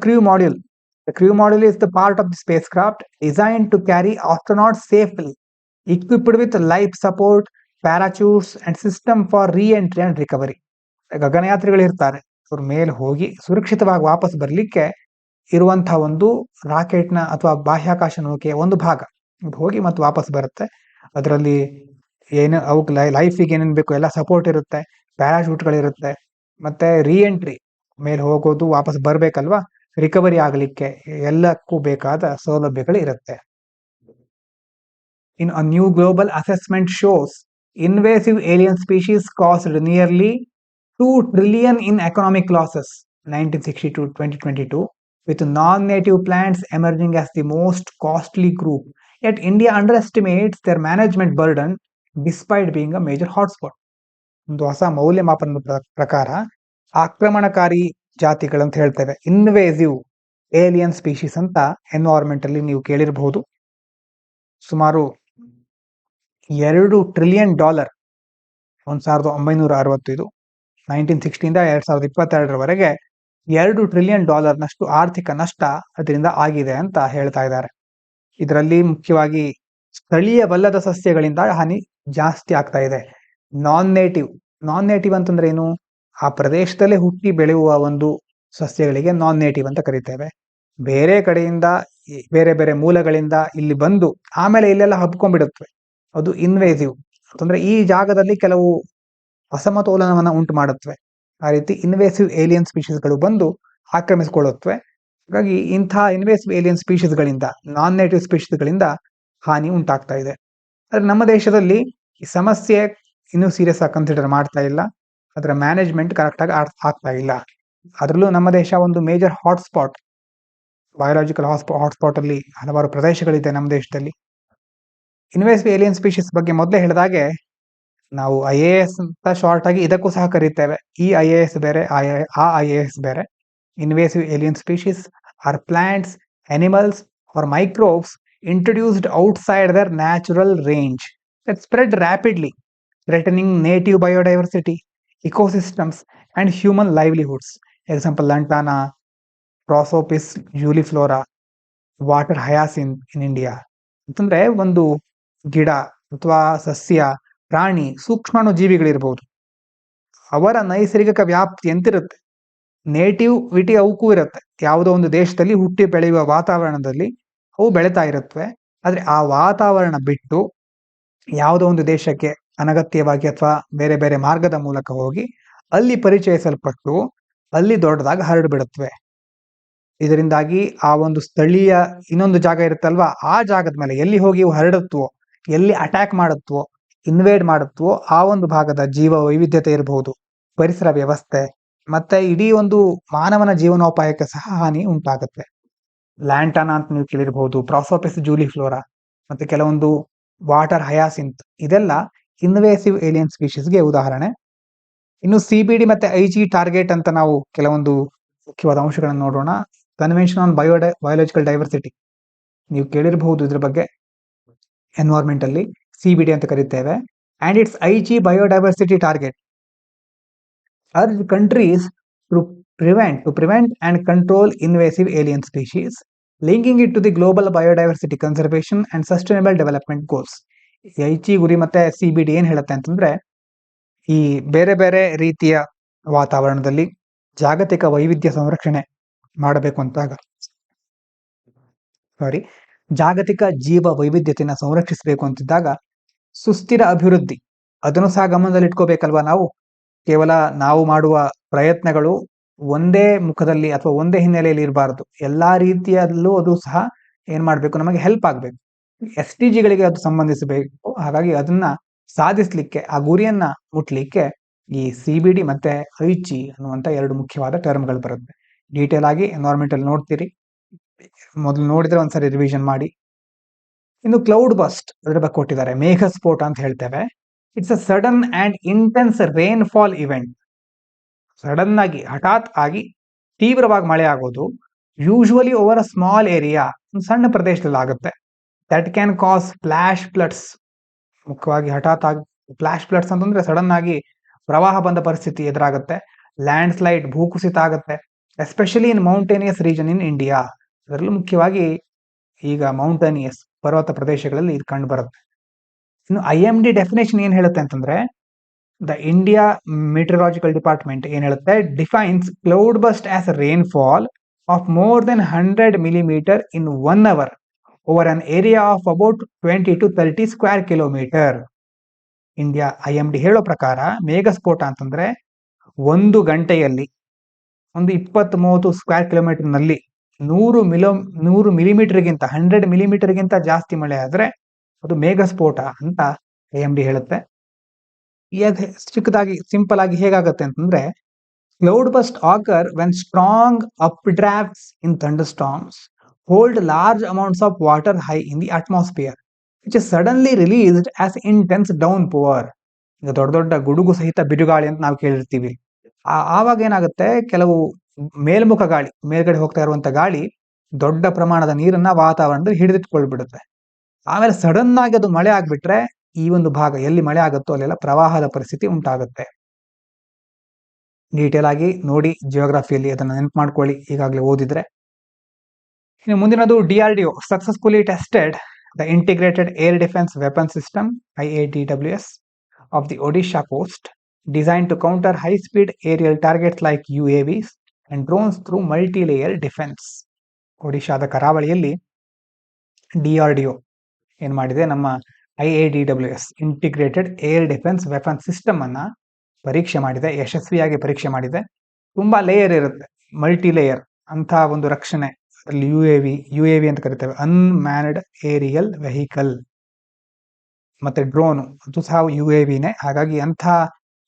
Crew module. The crew module is the part of the spacecraft designed to carry astronauts safely, equipped with life support, parachutes and system for re-entry and recovery. ಗಗನಯಾತ್ರಿಗಳು ಇರ್ತಾರೆ, ಅವ್ರ ಮೇಲೆ ಹೋಗಿ ಸುರಕ್ಷಿತವಾಗಿ ವಾಪಸ್ ಬರಲಿಕ್ಕೆ ಇರುವಂತಹ ಒಂದು ರಾಕೆಟ್ನ ಅಥವಾ ಬಾಹ್ಯಾಕಾಶ ನೌಕೆಯ ಒಂದು ಭಾಗ ಹೋಗಿ ಮತ್ತೆ ವಾಪಸ್ ಬರುತ್ತೆ. ಅದರಲ್ಲಿ ಏನು ಅವಕ್ಕೆ ಲೈಫಿಗೆ ಏನೇನು ಬೇಕು ಎಲ್ಲ ಸಪೋರ್ಟ್ ಇರುತ್ತೆ, ಪ್ಯಾರಾಶೂಟ್ಗಳಿರುತ್ತೆ, ಮತ್ತೆ ರೀಎಂಟ್ರಿ ಮೇಲೆ ಹೋಗೋದು, ವಾಪಸ್ ಬರ್ಬೇಕಲ್ವಾ, ರಿಕವರಿ ಆಗಲಿಕ್ಕೆ ಎಲ್ಲಕ್ಕೂ ಬೇಕಾದ ಸೌಲಭ್ಯಗಳು ಇರುತ್ತೆ. In a new global assessment shows invasive alien species caused nearly 2 trillion in economic losses 1960 to 2022, with non-native plants emerging as the most costly group. Yet India underestimates their management burden despite being a major hotspot. ಒಂದು ಹೊಸ ಮೌಲ್ಯಮಾಪನದ ಪ್ರಕಾರ ಆಕ್ರಮಣಕಾರಿ ಜಾತಿಗಳಂತ ಹೇಳ್ತೇವೆ, invasive alien species ಅಂತ environment ಅಲ್ಲಿ ನೀವು ಕೇಳಿರಬಹುದು. ಸುಮಾರು $2 ಟ್ರಿಲಿಯನ್ 1965 1960 2022 $2 ಟ್ರಿಲಿಯನ್ ನಷ್ಟು ಆರ್ಥಿಕ ನಷ್ಟ ಅದರಿಂದ ಆಗಿದೆ ಅಂತ ಹೇಳ್ತಾ ಇದ್ದಾರೆ. ಇದರಲ್ಲಿ ಮುಖ್ಯವಾಗಿ ಸ್ಥಳೀಯವಲ್ಲದ ಸಸ್ಯಗಳಿಂದ ಹಾನಿ ಜಾಸ್ತಿ ಆಗ್ತಾ ಇದೆ. ನಾನ್ ನೇಟಿವ್ ಅಂತಂದ್ರೆ ಏನು? ಆ ಪ್ರದೇಶದಲ್ಲೇ ಹುಟ್ಟಿ ಬೆಳೆಯುವ ಒಂದು ಸಸ್ಯಗಳಿಗೆ ನಾನ್ ನೇಟಿವ್ ಅಂತ ಕರಿತೇವೆ. ಬೇರೆ ಕಡೆಯಿಂದ ಬೇರೆ ಬೇರೆ ಮೂಲಗಳಿಂದ ಇಲ್ಲಿ ಬಂದು ಆಮೇಲೆ ಇಲ್ಲೆಲ್ಲ ಹಬ್ಕೊಂಡ್ಬಿಡುತ್ತವೆ, ಅದು ಇನ್ವೇಸಿವ್ ಅಂತಂದ್ರೆ ಈ ಜಾಗದಲ್ಲಿ ಕೆಲವು ಅಸಮತೋಲನವನ್ನ ಉಂಟು ಮಾಡುತ್ತವೆ. ಆ ರೀತಿ ಇನ್ವೇಸಿವ್ ಏಲಿಯನ್ ಸ್ಪೀಶೀಸ್ಗಳು ಬಂದು ಆಕ್ರಮಿಸಿಕೊಳ್ಳುತ್ತವೆ. ಹಾಗಾಗಿ ಇಂಥ ಇನ್ವೇಸಿವ್ ಏಲಿಯನ್ ಸ್ಪೀಶೀಸ್ಗಳಿಂದ, ನಾನ್ ನೇಟಿವ್ ಸ್ಪೀಶೀಸ್ಗಳಿಂದ ಹಾನಿ ಉಂಟಾಗ್ತಾ ಇದೆ. ಆದ್ರೆ ನಮ್ಮ ದೇಶದಲ್ಲಿ ಈ ಸಮಸ್ಯೆ ಇನ್ನೂ ಸೀರಿಯಸ್ ಆಗಿ ಕನ್ಸಿಡರ್ ಮಾಡ್ತಾ ಇಲ್ಲ, ಅದರ ಮ್ಯಾನೇಜ್ಮೆಂಟ್ ಕರೆಕ್ಟ್ ಆಗಿ ಆಗ್ತಾ ಇಲ್ಲ. ಅದರಲ್ಲೂ ನಮ್ಮ ದೇಶ ಒಂದು ಮೇಜರ್ ಹಾಟ್ಸ್ಪಾಟ್, ಬಯೋಲಾಜಿಕಲ್ ಹಾಟ್ಸ್ಪಾಟ್ ಅಲ್ಲಿ ಹಲವಾರು ಪ್ರದೇಶಗಳಿದೆ ನಮ್ಮ ದೇಶದಲ್ಲಿ. ಇನ್ವೇಸಿವ್ ಏಲಿಯನ್ ಸ್ಪೀಶೀಸ್ ಬಗ್ಗೆ ಮೊದಲೇ ಹೇಳಿದಾಗೆ ನಾವು IAS ಅಂತ ಶಾರ್ಟ್ ಆಗಿ ಇದಕ್ಕೂ ಸಹ ಕರೀತೇವೆ. ಈ IAS ಬೇರೆ, ಆ IAS ಬೇರೆ. Invasive alien species are plants, animals are microbes introduced outside their natural range that spread rapidly, threatening native biodiversity, ecosystems, and human livelihoods. Example, Lantana, Prosopis juliflora, water hyacinth in India. ಅಂತಂದ್ರೆ ಒಂದು ಗಿಡ ಅಥವಾ ಸಸ್ಯ, ಪ್ರಾಣಿ, ಸೂಕ್ಷ್ಮಾಣು ಜೀವಿಗಳಿರ್ಬೋದು, ಅವರ ನೈಸರ್ಗಿಕ ವ್ಯಾಪ್ತಿ ಎಂತಿರುತ್ತೆ, ನೇಟಿವಿಟಿ ಅವಕ್ಕೂ ಇರುತ್ತೆ. ಯಾವುದೋ ಒಂದು ದೇಶದಲ್ಲಿ ಹುಟ್ಟಿ ಬೆಳೆಯುವ ವಾತಾವರಣದಲ್ಲಿ ಅವು ಬೆಳೀತಾ ಇರುತ್ತವೆ. ಆದ್ರೆ ಆ ವಾತಾವರಣ ಬಿಟ್ಟು ಯಾವುದೋ ಒಂದು ದೇಶಕ್ಕೆ ಅನಗತ್ಯವಾಗಿ ಅಥವಾ ಬೇರೆ ಬೇರೆ ಮಾರ್ಗದ ಮೂಲಕ ಹೋಗಿ ಅಲ್ಲಿ ಪರಿಚಯಿಸಲ್ಪಟ್ಟು ಅಲ್ಲಿ ದೊಡ್ಡದಾಗಿ ಹರಡ್ಬಿಡುತ್ತವೆ. ಇದರಿಂದಾಗಿ ಆ ಒಂದು ಸ್ಥಳೀಯ ಇನ್ನೊಂದು ಜಾಗ ಇರುತ್ತಲ್ವಾ, ಆ ಜಾಗದ ಮೇಲೆ ಎಲ್ಲಿ ಹೋಗಿ ಹರಡುತ್ತವೋ, ಎಲ್ಲಿ ಅಟ್ಯಾಕ್ ಮಾಡುತ್ತವೋ, ಇನ್ವೇಡ್ ಮಾಡುತ್ತವೋ ಆ ಒಂದು ಭಾಗದ ಜೀವ ವೈವಿಧ್ಯತೆ ಇರಬಹುದು, ಪರಿಸರ ವ್ಯವಸ್ಥೆ, ಮತ್ತೆ ಇಡೀ ಒಂದು ಮಾನವನ ಜೀವನೋಪಾಯಕ್ಕೆ ಸಹ ಹಾನಿ ಉಂಟಾಗುತ್ತೆ. ಲ್ಯಾಂಟಾನಾ ಅಂತ ನೀವು ಕೇಳಿರಬಹುದು, ಪ್ರಾಸೋಪಿಸ್ ಜೂಲಿಫ್ಲೋರಾ, ಮತ್ತೆ ಕೆಲವೊಂದು ವಾಟರ್ ಹಯಾಸಿಂತ್, ಇದೆಲ್ಲ ಇನ್ವೇಸಿವ್ ಏಲಿಯನ್ ಸ್ಪೀಶೀಸ್ಗೆ ಉದಾಹರಣೆ. ಇನ್ನು CBD ಮತ್ತೆ IG ಟಾರ್ಗೆಟ್ ಅಂತ ನಾವು ಕೆಲವೊಂದು ಮುಖ್ಯವಾದ ಅಂಶಗಳನ್ನು ನೋಡೋಣ. ಕನ್ವೆನ್ಷನ್ ಆನ್ ಬಯೋಲಾಜಿಕಲ್ ಡೈವರ್ಸಿಟಿ ನೀವು ಕೇಳಿರಬಹುದು, ಇದ್ರ ಬಗ್ಗೆ ಎನ್ವೈರನ್ಮೆಂಟ್ ಅಲ್ಲಿ CBD ಅಂತ ಕರೀತೇವೆ. And its IG biodiversity target urge countries to prevent and control invasive alien species, linking it to the global biodiversity conservation and sustainable development goals. IG ಗುರಿ ಮತ್ತೆ CBD ಏನ್ ಹೇಳುತ್ತೆ ಅಂತಂದ್ರೆ, ಈ ಬೇರೆ ಬೇರೆ ರೀತಿಯ ವಾತಾವರಣದಲ್ಲಿ ಜಾಗತಿಕ ವೈವಿಧ್ಯ ಸಂರಕ್ಷಣೆ ಮಾಡಬೇಕು ಅಂತಾಗ, ಜಾಗತಿಕ ಜೀವ ವೈವಿಧ್ಯತೆಯನ್ನು ಸಂರಕ್ಷಿಸಬೇಕು ಅಂತಿದ್ದಾಗ ಸುಸ್ಥಿರ ಅಭಿವೃದ್ಧಿ ಅದನ್ನು ಸಹ ಗಮನದಲ್ಲಿ ಇಟ್ಕೋಬೇಕಲ್ವಾ. ಕೇವಲ ನಾವು ಮಾಡುವ ಪ್ರಯತ್ನಗಳು ಒಂದೇ ಮುಖದಲ್ಲಿ ಅಥವಾ ಒಂದೇ ಹಿನ್ನೆಲೆಯಲ್ಲಿ ಇರಬಾರದು. ಎಲ್ಲಾ ರೀತಿಯಲ್ಲೂ ಅದು ಸಹ ಏನ್ ಮಾಡ್ಬೇಕು, ನಮಗೆ ಹೆಲ್ಪ್ ಆಗ್ಬೇಕು. SDGಗಳಿಗೆ ಅದು ಸಂಬಂಧಿಸಬೇಕು. ಹಾಗಾಗಿ ಅದನ್ನ ಸಾಧಿಸ್ಲಿಕ್ಕೆ, ಆ ಗುರಿಯನ್ನ ಮುಟ್ಲಿಕ್ಕೆ ಈ CBD ಮತ್ತೆ IG ಅನ್ನುವಂತ ಎರಡು ಮುಖ್ಯವಾದ ಟರ್ಮ್ಗಳು ಬರುತ್ತೆ. ಡೀಟೇಲ್ ಆಗಿ ಎನ್ವೈರನ್ಮೆಂಟ್ ಅಲ್ಲಿ ನೋಡ್ತೀರಿ, ಮೊದಲು ನೋಡಿದ್ರೆ ಒಂದ್ಸರಿ ರಿವಿಷನ್ ಮಾಡಿ. ಇನ್ನು ಕ್ಲೌಡ್ ಬಸ್ಟ್ ಅದ್ರ ಬಗ್ಗೆ ಕೊಟ್ಟಿದ್ದಾರೆ. ಮೇಘ ಸ್ಫೋಟ ಅಂತ ಹೇಳ್ತೇವೆ. It's a sudden and intense rainfall event. Sudden ಆಗಿ, ಹಠಾತ್ ಆಗಿ ತೀವ್ರವಾಗಿ ಮಳೆ ಆಗೋದು, usually over a small area, ಒಂದು ಸಣ್ಣ ಪ್ರದೇಶದಲ್ಲಿ ಆಗುತ್ತೆ. That can cause flash floods. ಮುಖ್ಯವಾಗಿ ಹಠಾತ್ ಆಗಿ ಫ್ಲಾಶ್ ಫ್ಲಡ್ಸ್ ಅಂತಂದ್ರೆ ಸಡನ್ ಆಗಿ ಪ್ರವಾಹ ಬಂದ ಪರಿಸ್ಥಿತಿ ಎದುರಾಗುತ್ತೆ. ಲ್ಯಾಂಡ್ ಸ್ಲೈಡ್, ಭೂಕುಸಿತ ಆಗುತ್ತೆ, especially in mountainous region in India. ಅದರಲ್ಲೂ ಮುಖ್ಯವಾಗಿ ಈಗ ಮೌಂಟೇನಿಯಸ್ ಪರ್ವತ ಪ್ರದೇಶಗಳಲ್ಲಿ ಇದು ಕಂಡು ಬರುತ್ತೆ. ಇನ್ನು IMD ಡೆಫಿನೇಷನ್ ಏನ್ ಹೇಳುತ್ತೆ ಅಂತಂದ್ರೆ, ದ ಇಂಡಿಯಾ ಮೆಟೀರಿಯಾಲಜಿಕಲ್ ಡಿಪಾರ್ಟ್ಮೆಂಟ್ ಏನ್ ಹೇಳುತ್ತೆ, defines cloud burst as rainfall of more than 100 millimeters in 1 hour over an area of about 20 to 30 square kilometer. India IMD ಹೇಳೋ ಪ್ರಕಾರ ಮೇಘಸ್ಫೋಟ ಅಂತಂದ್ರೆ 1 ಗಂಟೆಯಲ್ಲಿ ಒಂದು 20-30 ಸ್ಕ್ವೇರ್ ಕಿಲೋಮೀಟರ್ ನಲ್ಲಿ 100 ಮಿಲಿಮೀಟರ್ಗಿಂತ 100 ಮಿಲಿಮೀಟರ್ಗಿಂತ ಜಾಸ್ತಿ ಮಳೆ ಆದ್ರೆ ಅದು ಮೇಘಸ್ಫೋಟ ಅಂತ IMD ಹೇಳುತ್ತೆ. ಚಿಕ್ಕದಾಗಿ ಸಿಂಪಲ್ ಆಗಿ ಹೇಗಾಗತ್ತೆ ಅಂತಂದ್ರೆ, cloudburst occur when strong updrafts in thunderstorms hold large amounts of water high in the atmosphere, which is suddenly released as intense downpour. ಈಗ ದೊಡ್ಡ ದೊಡ್ಡ ಗುಡುಗು ಸಹಿತ ಬಿರುಗಾಳಿ ಅಂತ ನಾವು ಕೇಳಿರ್ತೀವಿ. ಆವಾಗ ಏನಾಗುತ್ತೆ, ಕೆಲವು ಮೇಲ್ಮುಖ ಗಾಳಿ, ಮೇಲ್ಗಡೆ ಹೋಗ್ತಾ ಇರುವಂತ ಗಾಳಿ ದೊಡ್ಡ ಪ್ರಮಾಣದ ನೀರನ್ನ ವಾತಾವರಣದಲ್ಲಿ ಹಿಡಿದಿಟ್ಕೊಳ್ಬಿಡುತ್ತೆ. ಆಮೇಲೆ ಸಡನ್ ಆಗಿ ಅದು ಮಳೆ ಆಗ್ಬಿಟ್ರೆ, ಈ ಒಂದು ಭಾಗ ಎಲ್ಲಿ ಮಳೆ ಆಗುತ್ತೋ ಅಲ್ಲೆಲ್ಲ ಪ್ರವಾಹದ ಪರಿಸ್ಥಿತಿ ಉಂಟಾಗುತ್ತೆ. ಡೀಟೇಲ್ ಆಗಿ ನೋಡಿ ಜಿಯೋಗ್ರಫಿಯಲ್ಲಿ, ಅದನ್ನ ನೆನಪು ಮಾಡ್ಕೊಳ್ಳಿ ಈಗಾಗಲೇ ಓದಿದ್ರೆ. ಇನ್ನು ಮುಂದಿನದು DRDO successfully tested the integrated air defence weapon system IADWS of the Odisha coast, designed to counter high-speed aerial targets like UAVs and drones through multi-layer defense. ಒಡಿಶಾದ ಕರಾವಳಿಯಲ್ಲಿ DRDO ಏನ್ ಮಾಡಿದೆ, ನಮ್ಮ IADWS integrated air defence weapon system ಅನ್ನ ಪರೀಕ್ಷೆ ಮಾಡಿದೆ, ಯಶಸ್ವಿಯಾಗಿ ಪರೀಕ್ಷೆ ಮಾಡಿದೆ. ತುಂಬಾ ಲೇಯರ್ ಇರುತ್ತೆ, ಮಲ್ಟಿ ಲೇಯರ್ ಅಂತ ಒಂದು ರಕ್ಷಣೆ. ಅದರಲ್ಲಿ UAV ಅಂತ ಕರಿತೇವೆ, ಅನ್ಮ್ಯಾನ್ಡ್ ಏರಿಯಲ್ ವೆಹಿಕಲ್, ಮತ್ತೆ ಡ್ರೋನ್, ಅದು ಸಹ UAVನೇ. ಹಾಗಾಗಿ ಅಂಥ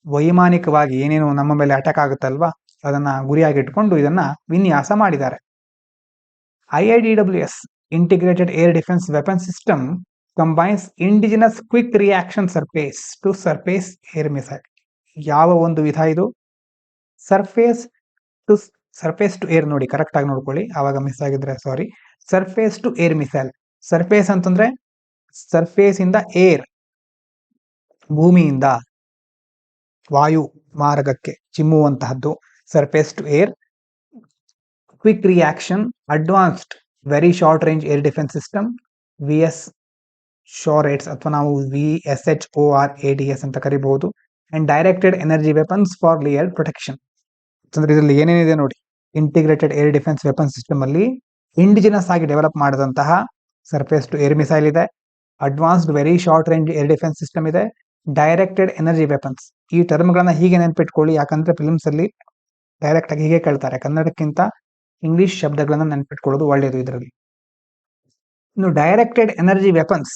ವೈಮಾನಿಕವಾಗಿ ಏನೇನು ನಮ್ಮ ಮೇಲೆ ಅಟ್ಯಾಕ್ ಆಗುತ್ತಲ್ವಾ, ಅದನ್ನ ಗುರಿಯಾಗಿಟ್ಕೊಂಡು ಇದನ್ನ ವಿನ್ಯಾಸ ಮಾಡಿದ್ದಾರೆ. IADWS integrated air defence weapon system combines indigenous quick reaction surface to surface air missile. ಯಾವ ಒಂದು ವಿಧ ಇದು? ಸರ್ಫೇಸ್ ಟು ಏರ್, ನೋಡಿ ಕರೆಕ್ಟ್ ಆಗಿ ನೋಡ್ಕೊಳ್ಳಿ, ಆವಾಗ ಮಿಸ್ ಆಗಿದ್ರೆ sorry. Surface to air missile. Surface ಅಂತಂದ್ರೆ ಸರ್ಫೇಸ್ ಇಂದ ಏರ್, ಭೂಮಿಯಿಂದ ವಾಯು ಮಾರ್ಗಕ್ಕೆ ಚಿಮ್ಮುವಂತಹದ್ದು surface to air. Quick reaction advanced very short range air defence system, VS ಶೋರೇಟ್ಸ್ ಅಥವಾ ನಾವು VSHORADS ಅಂತ ಕರಿಬಹುದು. And directed energy weapons for layer protection. ಅಂದ್ರೆ ಇದರಲ್ಲಿ ಏನೇನಿದೆ ನೋಡಿ, integrated air defence weapon system ಅಲ್ಲಿ ಇಂಡಿಜಿನಸ್ ಆಗಿ ಡೆವಲಪ್ ಮಾಡಿದಂತಹ ಸರ್ಫೇಸ್ ಟು ಏರ್ ಮಿಸೈಲ್ ಇದೆ, advanced very short range air defence system ಇದೆ, ಡೈರೆಕ್ಟೆಡ್ ಎನರ್ಜಿ ವೆಪನ್ಸ್. ಈ ಟರ್ಮ್ಗಳನ್ನ ಹೀಗೆ ನೆನ್ಪಿಟ್ಕೊಳ್ಳಿ, ಯಾಕಂದ್ರೆ ಫಿಲ್ಮ್ಸ್ ಅಲ್ಲಿ ಡೈರೆಕ್ಟ್ ಆಗಿ ಹೀಗೆ ಕೇಳ್ತಾರೆ. ಕನ್ನಡಕ್ಕಿಂತ ಇಂಗ್ಲಿಷ್ ಶಬ್ದಗಳನ್ನ ನೆನ್ಪಿಟ್ಕೊಳ್ಳೋದು ಒಳ್ಳೆಯದು ಇದರಲ್ಲಿ. ಇನ್ನು directed energy weapons,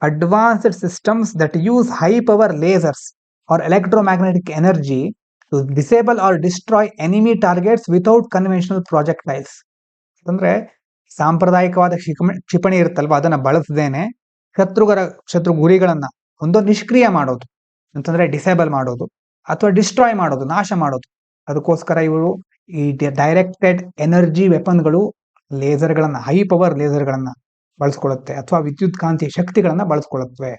advanced systems that use high power lasers or electromagnetic energy to disable or destroy enemy targets without conventional projectiles. ಅಂದ್ರೆ ಸಾಂಪ್ರದಾಯಿಕವಾದ ಕ್ಷಿಪಣಿ ಇರುತ್ತಲ್ವಾ, ಅದನ್ನ ಬಳಸದೇನೆ ಶತ್ರು ಗುರಿಗಳನ್ನ ಒಂದು ನಿಷ್ಕ್ರಿಯ ಮಾಡೋದು ಅಂತಂದ್ರೆ ಡಿಸೇಬಲ್ ಮಾಡೋದು, ಅಥವಾ ಡಿಸ್ಟ್ರಾಯ್ ಮಾಡೋದು, ನಾಶ ಮಾಡೋದು. ಅದಕ್ಕೋಸ್ಕರ ಇವರು ಈ ಡೈರೆಕ್ಟೆಡ್ ಎನರ್ಜಿ ವೆಪನ್ಗಳು ಲೇಸರ್ಗಳನ್ನ, ಹೈ ಪವರ್ ಲೇಸರ್ಗಳನ್ನ ಬಳಸ್ಕೊಳ್ಳುತ್ತೆ, ಅಥವಾ ವಿದ್ಯುತ್ ಕಾಂತಿ ಶಕ್ತಿಗಳನ್ನ ಬಳಸ್ಕೊಳ್ಳುತ್ತವೆ.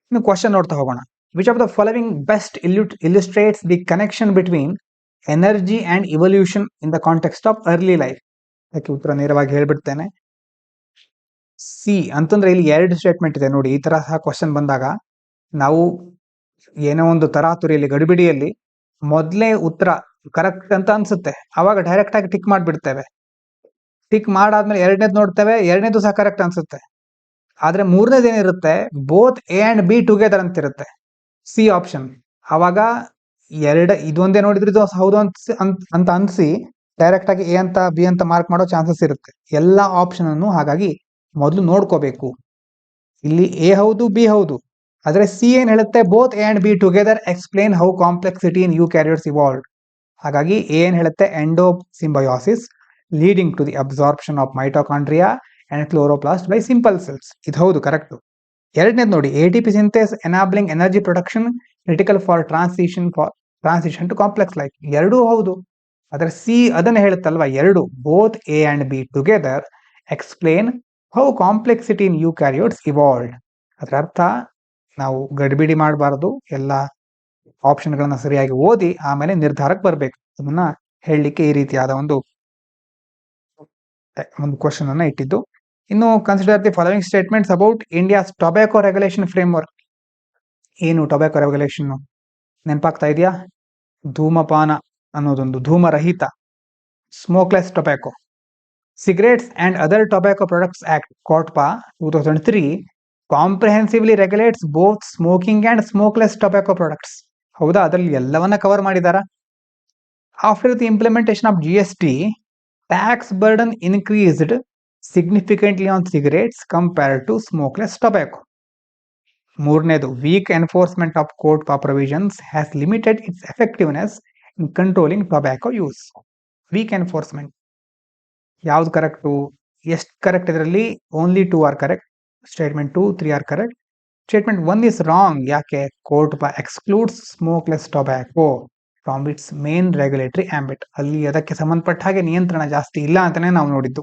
ಇನ್ನು ಕ್ವಶನ್ ನೋಡ್ತಾ ಹೋಗೋಣ. Which of the following best illustrates the connection between energy and evolution in the context of early life? ಅದಕ್ಕೆ ಉತ್ತರ ನೇರವಾಗಿ ಹೇಳ್ಬಿಡ್ತೇನೆ. ಸಿ ಅಂತಂದ್ರೆ ಇಲ್ಲಿ 2 ಸ್ಟೇಟ್ಮೆಂಟ್ ಇದೆ ನೋಡಿ. ಈ ತರ ಸಹ ಕ್ವಶನ್ ಬಂದಾಗ ನಾವು ಏನೋ ಒಂದು ತರಾತುರಿಯಲ್ಲಿ, ಗಡಿಬಿಡಿಯಲ್ಲಿ ಮೊದಲೇ ಉತ್ತರ ಕರೆಕ್ಟ್ ಅಂತ ಅನ್ಸುತ್ತೆ, ಅವಾಗ ಡೈರೆಕ್ಟ್ ಆಗಿ ಟಿಕ್ ಮಾಡ್ಬಿಡ್ತೇವೆ. ಟಿಕ್ ಮಾಡಾದ್ಮೇಲೆ ಎರಡನೇದು ನೋಡ್ತೇವೆ, ಎರಡನೇದು ಸಹ ಕರೆಕ್ಟ್ ಅನ್ಸುತ್ತೆ. ಆದ್ರೆ ಮೂರನೇದು ಏನಿರುತ್ತೆ, both A and B together ಅಂತಿರುತ್ತೆ, ಸಿ ಆಪ್ಷನ್. ಅವಾಗ ಇದೊಂದೇ ನೋಡಿದ್ರೆ ಇದು ಹೌದು ಅಂತ ಅನ್ಸಿ ಡೈರೆಕ್ಟ್ ಆಗಿ A ಅಂತ B ಅಂತ ಮಾರ್ಕ್ ಮಾಡೋ ಚಾನ್ಸಸ್ ಇರುತ್ತೆ, ಎಲ್ಲಾ ಆಪ್ಷನ್ ಅನ್ನು. ಹಾಗಾಗಿ ಮೊದಲು ನೋಡ್ಕೋಬೇಕು, ಇಲ್ಲಿ A ಹೌದು B ಹೌದು, ಆದ್ರೆ ಸಿ ಏನ್ ಹೇಳುತ್ತೆ, both A and B together explain how complexity in eukaryotes evolved. ಹಾಗಾಗಿ ಏನ್ ಹೇಳುತ್ತೆ, endosymbiosis leading to the absorption of mitochondria and chloroplast by simple cells. ಇದು ಹೌದು, ಕರೆಕ್ಟ್. ಎರಡನೇದು ನೋಡಿ, ATP synthase enabling energy production critical for transition to complex life. ಎರಡೂ ಹೌದು, ಆದ್ರೆ ಸಿ ಅದನ್ನ ಹೇಳುತ್ತಲ್ವಾ, ಎರಡು both A and B together explain how complexity in eukaryotes evolved. ಅದರ ಅರ್ಥ ನಾವು ಗಡಿಬಿಡಿ ಮಾಡಬಾರದು, ಎಲ್ಲ ಆಪ್ಷನ್ಗಳನ್ನ ಸರಿಯಾಗಿ ಓದಿ ಆಮೇಲೆ ನಿರ್ಧಾರಕ್ಕೆ ಬರಬೇಕು. ಅದನ್ನ ಹೇಳಲಿಕ್ಕೆ ಈ ರೀತಿಯಾದ ಒಂದು ಕ್ವಶನ್ ಅನ್ನ ಇಟ್ಟಿದ್ದು. ಇನ್ನು consider the following statements about India's tobacco regulation framework. ಏನು ಟೊಬ್ಯಾಕೋ ರೆಗ್ಯುಲೇಷನ್ ನೆನಪಾಗ್ತಾ ಇದೆಯಾ? ಧೂಮಪಾನ ಅನ್ನೋದೊಂದು, ಧೂಮರಹಿತ, smokeless tobacco. Cigarettes and other tobacco products act COTPA 2003 comprehensively regulates both smoking and smokeless tobacco products. ಹೌದಾ, ಅದರಲ್ಲಿ ಎಲ್ಲವನ್ನ ಕವರ್ ಮಾಡಿದಾರ. After the implementation of GST, tax burden increased significantly on cigarettes compared to smokeless tobacco. ಮೂರನೇದು, weak enforcement of ಕೋರ್ಟ್ provisions has limited its effectiveness in controlling tobacco use. Weak enforcement ಯಾವ್ದು correct? ಎಷ್ಟು correct ಇದರಲ್ಲಿ? Only 2 are correct. Statement 2, 3 are correct. Statement 1 is wrong. ಯಾಕೆ? ಕೋರ್ಟ್ excludes smokeless tobacco from its main regulatory ambit. ಅಲ್ಲಿ ಅದಕ್ಕೆ ಸಂಬಂಧಪಟ್ಟ ಹಾಗೆ ನಿಯಂತ್ರಣ ಜಾಸ್ತಿ ಇಲ್ಲ ಅಂತಾನೆ ನಾವು ನೋಡಿದ್ದು.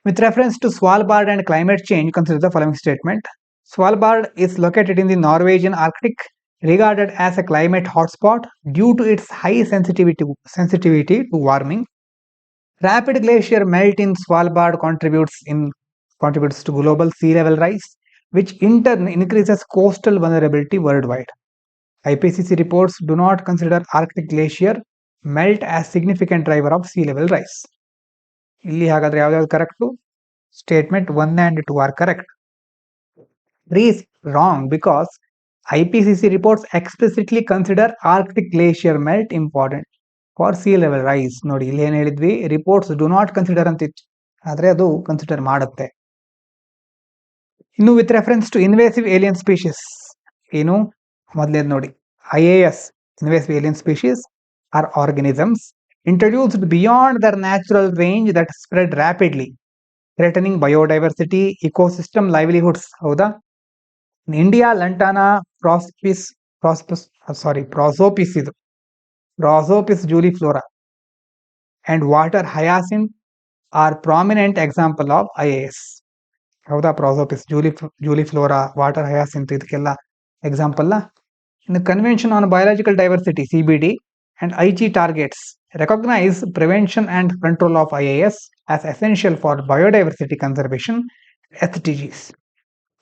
With reference to Svalbard and climate change, consider the following statement. Svalbard is located in the Norwegian Arctic, regarded as a climate hotspot due to its high sensitivity to warming. Rapid glacier melt in Svalbard contributes to global sea level rise, which in turn increases coastal vulnerability worldwide. IPCC reports do not consider Arctic glacier melt as significant driver of sea level rise. ಇಲ್ಲಿ ಹಾಗಾದ್ರೆ ಯಾವ್ಯಾವ್ದು correct? Statement 1 and 2 are correct. 3 is wrong because IPCC reports explicitly consider Arctic glacier melt important for sea level rise. ನೋಡಿ ಇಲ್ಲಿ ಏನು ಹೇಳಿದ್ವಿ? Reports do not consider ಅಂತಿತ್ತು, ಆದ್ರೆ ಅದು ಕನ್ಸಿಡರ್ ಮಾಡುತ್ತೆ. ಇನ್ನು with reference to invasive alien species, ಏನು ಮೊದಲೇದು ನೋಡಿ, IAS invasive alien species are organisms introduced beyond their natural range that spread rapidly, threatening biodiversity, ecosystem, livelihoods. ಹೌದಾ? In India, Lantana Prosopis juliflora and water hyacinth are prominent example of IAS. ಹೌದಾ? Prosopis juliflora, water hyacinth ಇದಕ್ಕೆಲ್ಲ example. In the Convention on Biological Diversity, CBD, and IG targets recognize prevention and control of IAS as essential for biodiversity conservation, SDGs.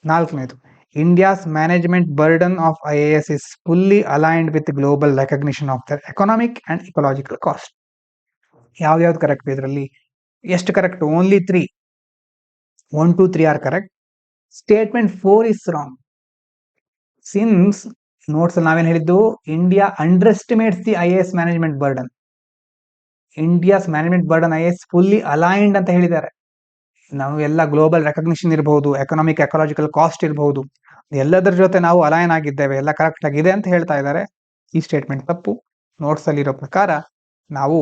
4ನೇದು, India's management burden of IAS is fully aligned with global recognition of their economic and ecological cost. ಯಾವ್ಯಾವ್ದು correct ಇದರಲ್ಲಿ? ಎಷ್ಟು correct? Only 3. 1, 2, 3 are correct. Statement 4 is wrong. Since notes ನಾವೇನು ಹೇಳಿದ್ದು? India under estimates the IAS management burden. India's management burden IAS fully aligned ಅಂತ ಹೇಳಿದ್ದಾರೆ. ನಾವು ಎಲ್ಲ global recognition ಇರಬಹುದು, ಎಕನಾಮಿಕ್ ಎಕಾಲಜಿಕಲ್ ಕಾಸ್ಟ್ ಇರಬಹುದು, ಎಲ್ಲದರ ಜೊತೆ ನಾವು ಅಲೈನ್ ಆಗಿದ್ದೇವೆ, ಎಲ್ಲ ಕರೆಕ್ಟ್ ಆಗಿದೆ ಅಂತ ಹೇಳ್ತಾ ಇದ್ದಾರೆ. ಈ ಸ್ಟೇಟ್ಮೆಂಟ್ ತಪ್ಪು. ನೋಟ್ಸ್ ಅಲ್ಲಿ ಇರೋ ಪ್ರಕಾರ ನಾವು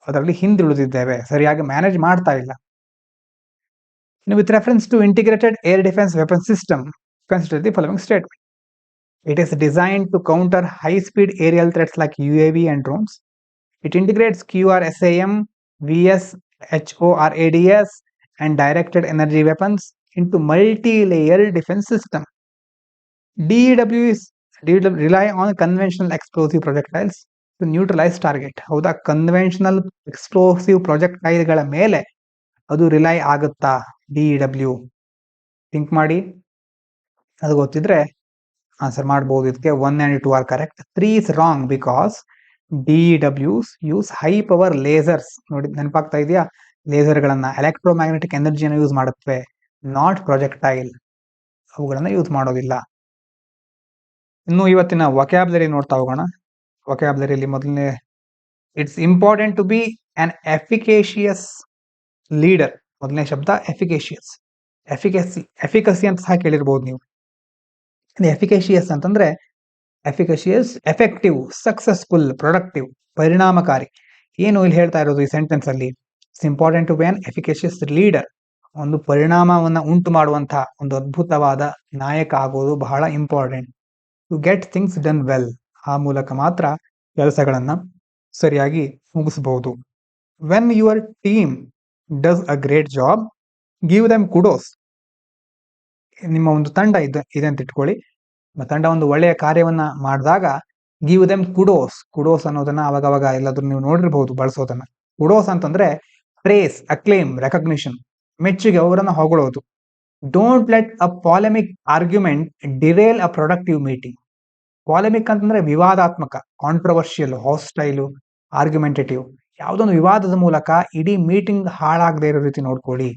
ಅದರಲ್ಲಿ ಹಿಂದುಳಿದಿದ್ದೇವೆ, ಸರಿಯಾಗಿ ಮ್ಯಾನೇಜ್ ಮಾಡ್ತಾ ಇಲ್ಲ. ಇನ್ನು with reference to integrated air defence weapon system, consider the following statement. It is designed to counter high-speed aerial threats like UAV and drones. It integrates QRSAM, VS, HORADS, and directed energy weapons into multi-layered defense system. DEW rely on conventional explosive projectiles to neutralize target. ಹೌದಾ? Conventional explosive ಪ್ರಾಜೆಕ್ಟೈಲ್ಗಳ ಮೇಲೆ ಅದು rely ಆಗುತ್ತಾ DEW? Think ಮಾಡಿ, ಅದು ಗೊತ್ತಿದ್ರೆ answer ಮಾಡಬಹುದು. ಇದಕ್ಕೆ 1 and 2 are correct. 3 is wrong because DEWs use high power lasers. ನೋಡಿ, ನೆನಪಾಗ್ತಾ ಇದೆಯಾ? ಲೇಸರ್ಗಳನ್ನ, ಎಲೆಕ್ಟ್ರೋಮ್ಯಾಗ್ನೆಟಿಕ್ ಎನರ್ಜಿಯನ್ನು ಯೂಸ್ ಮಾಡುತ್ತವೆ, ನಾಟ್ ಪ್ರೊಜೆಕ್ಟೈಲ್. ಅವುಗಳನ್ನ ಯೂಸ್ ಮಾಡೋದಿಲ್ಲ. ಇನ್ನು ಇವತ್ತಿನ ವೊಕ್ಯಾಬ್ಲರಿ ನೋಡ್ತಾ ಹೋಗೋಣ. ವೊಕ್ಯಾಬ್ಲರಿಯಲ್ಲಿ ಮೊದಲನೇ, it's important to be an efficacious leader. ಮೊದಲನೇ ಶಬ್ದ ಎಫಿಕೇಶಿಯಸ್. ಎಫಿಕಸಿ ಅಂತ ಸಹ ಕೇಳಿರ್ಬೋದು ನೀವು. ಎಫಿಕೇಶಿಯಸ್ ಅಂತಂದ್ರೆ ಎಫಿಕೇಶಿಯಸ್, ಎಫೆಕ್ಟಿವ್, ಸಕ್ಸಸ್ಫುಲ್, ಪ್ರೊಡಕ್ಟಿವ್, ಪರಿಣಾಮಕಾರಿ. ಏನು ಇಲ್ಲಿ ಹೇಳ್ತಾ ಇರೋದು ಈ ಸೆಂಟೆನ್ಸ್ ಅಲ್ಲಿ? It's important to be an efficacious leader. ಒಂದು ಪರಿಣಾಮವನ್ನ ಉಂಟು ಮಾಡುವಂತಹ ಒಂದು ಅದ್ಭುತವಾದ ನಾಯಕ ಆಗೋದು ಬಹಳ important. To get things done well, ಆ ಮೂಲಕ ಮಾತ್ರ ಕೆಲಸಗಳನ್ನ ಸರಿಯಾಗಿ ಮುಗಿಸಬಹುದು. When your team does a great job, give them kudos. ನಿಮ್ಮ ಒಂದು ತಂಡ ಇದೆ ಅಂತ ಇಟ್ಕೊಳ್ಳಿ, ತಂಡ ಒಂದು ಒಳ್ಳೆಯ ಕಾರ್ಯವನ್ನ ಮಾಡಿದಾಗ ಗಿವ್ ದೆಮ್ ಕುಡೋಸ್. ಕುಡೋಸ್ ಅನ್ನೋದನ್ನ ಅವಾಗವಾಗ ಎಲ್ಲಾದ್ರೂ ನೀವು ನೋಡಿರ್ಬಹುದು ಬಳಸೋದನ್ನ. ಕುಡೋಸ್ ಅಂತಂದ್ರೆ ಪ್ರೇಸ್, ಅಕ್ಲೇಮ್, ರೆಕಗ್ನಿಷನ್, ಮೆಚ್ಚುಗೆ, ಅವರನ್ನ ಹೊಗಳೋದು. Don't let a polemic argument derail a productive meeting. Polemic ಅಂತಂದ್ರೆ ವಿವಾದಾತ್ಮಕ, ಕಾಂಟ್ರವರ್ಷಿಯಲ್, ಹಾಸ್ಟೈಲು, ಆರ್ಗ್ಯುಮೆಂಟೇಟಿವ್. ಯಾವುದೊಂದು ವಿವಾದದ ಮೂಲಕ ಇಡೀ ಮೀಟಿಂಗ್ ಹಾಳಾಗದೇ ಇರೋ ರೀತಿ ನೋಡ್ಕೊಳ್ಳಿ.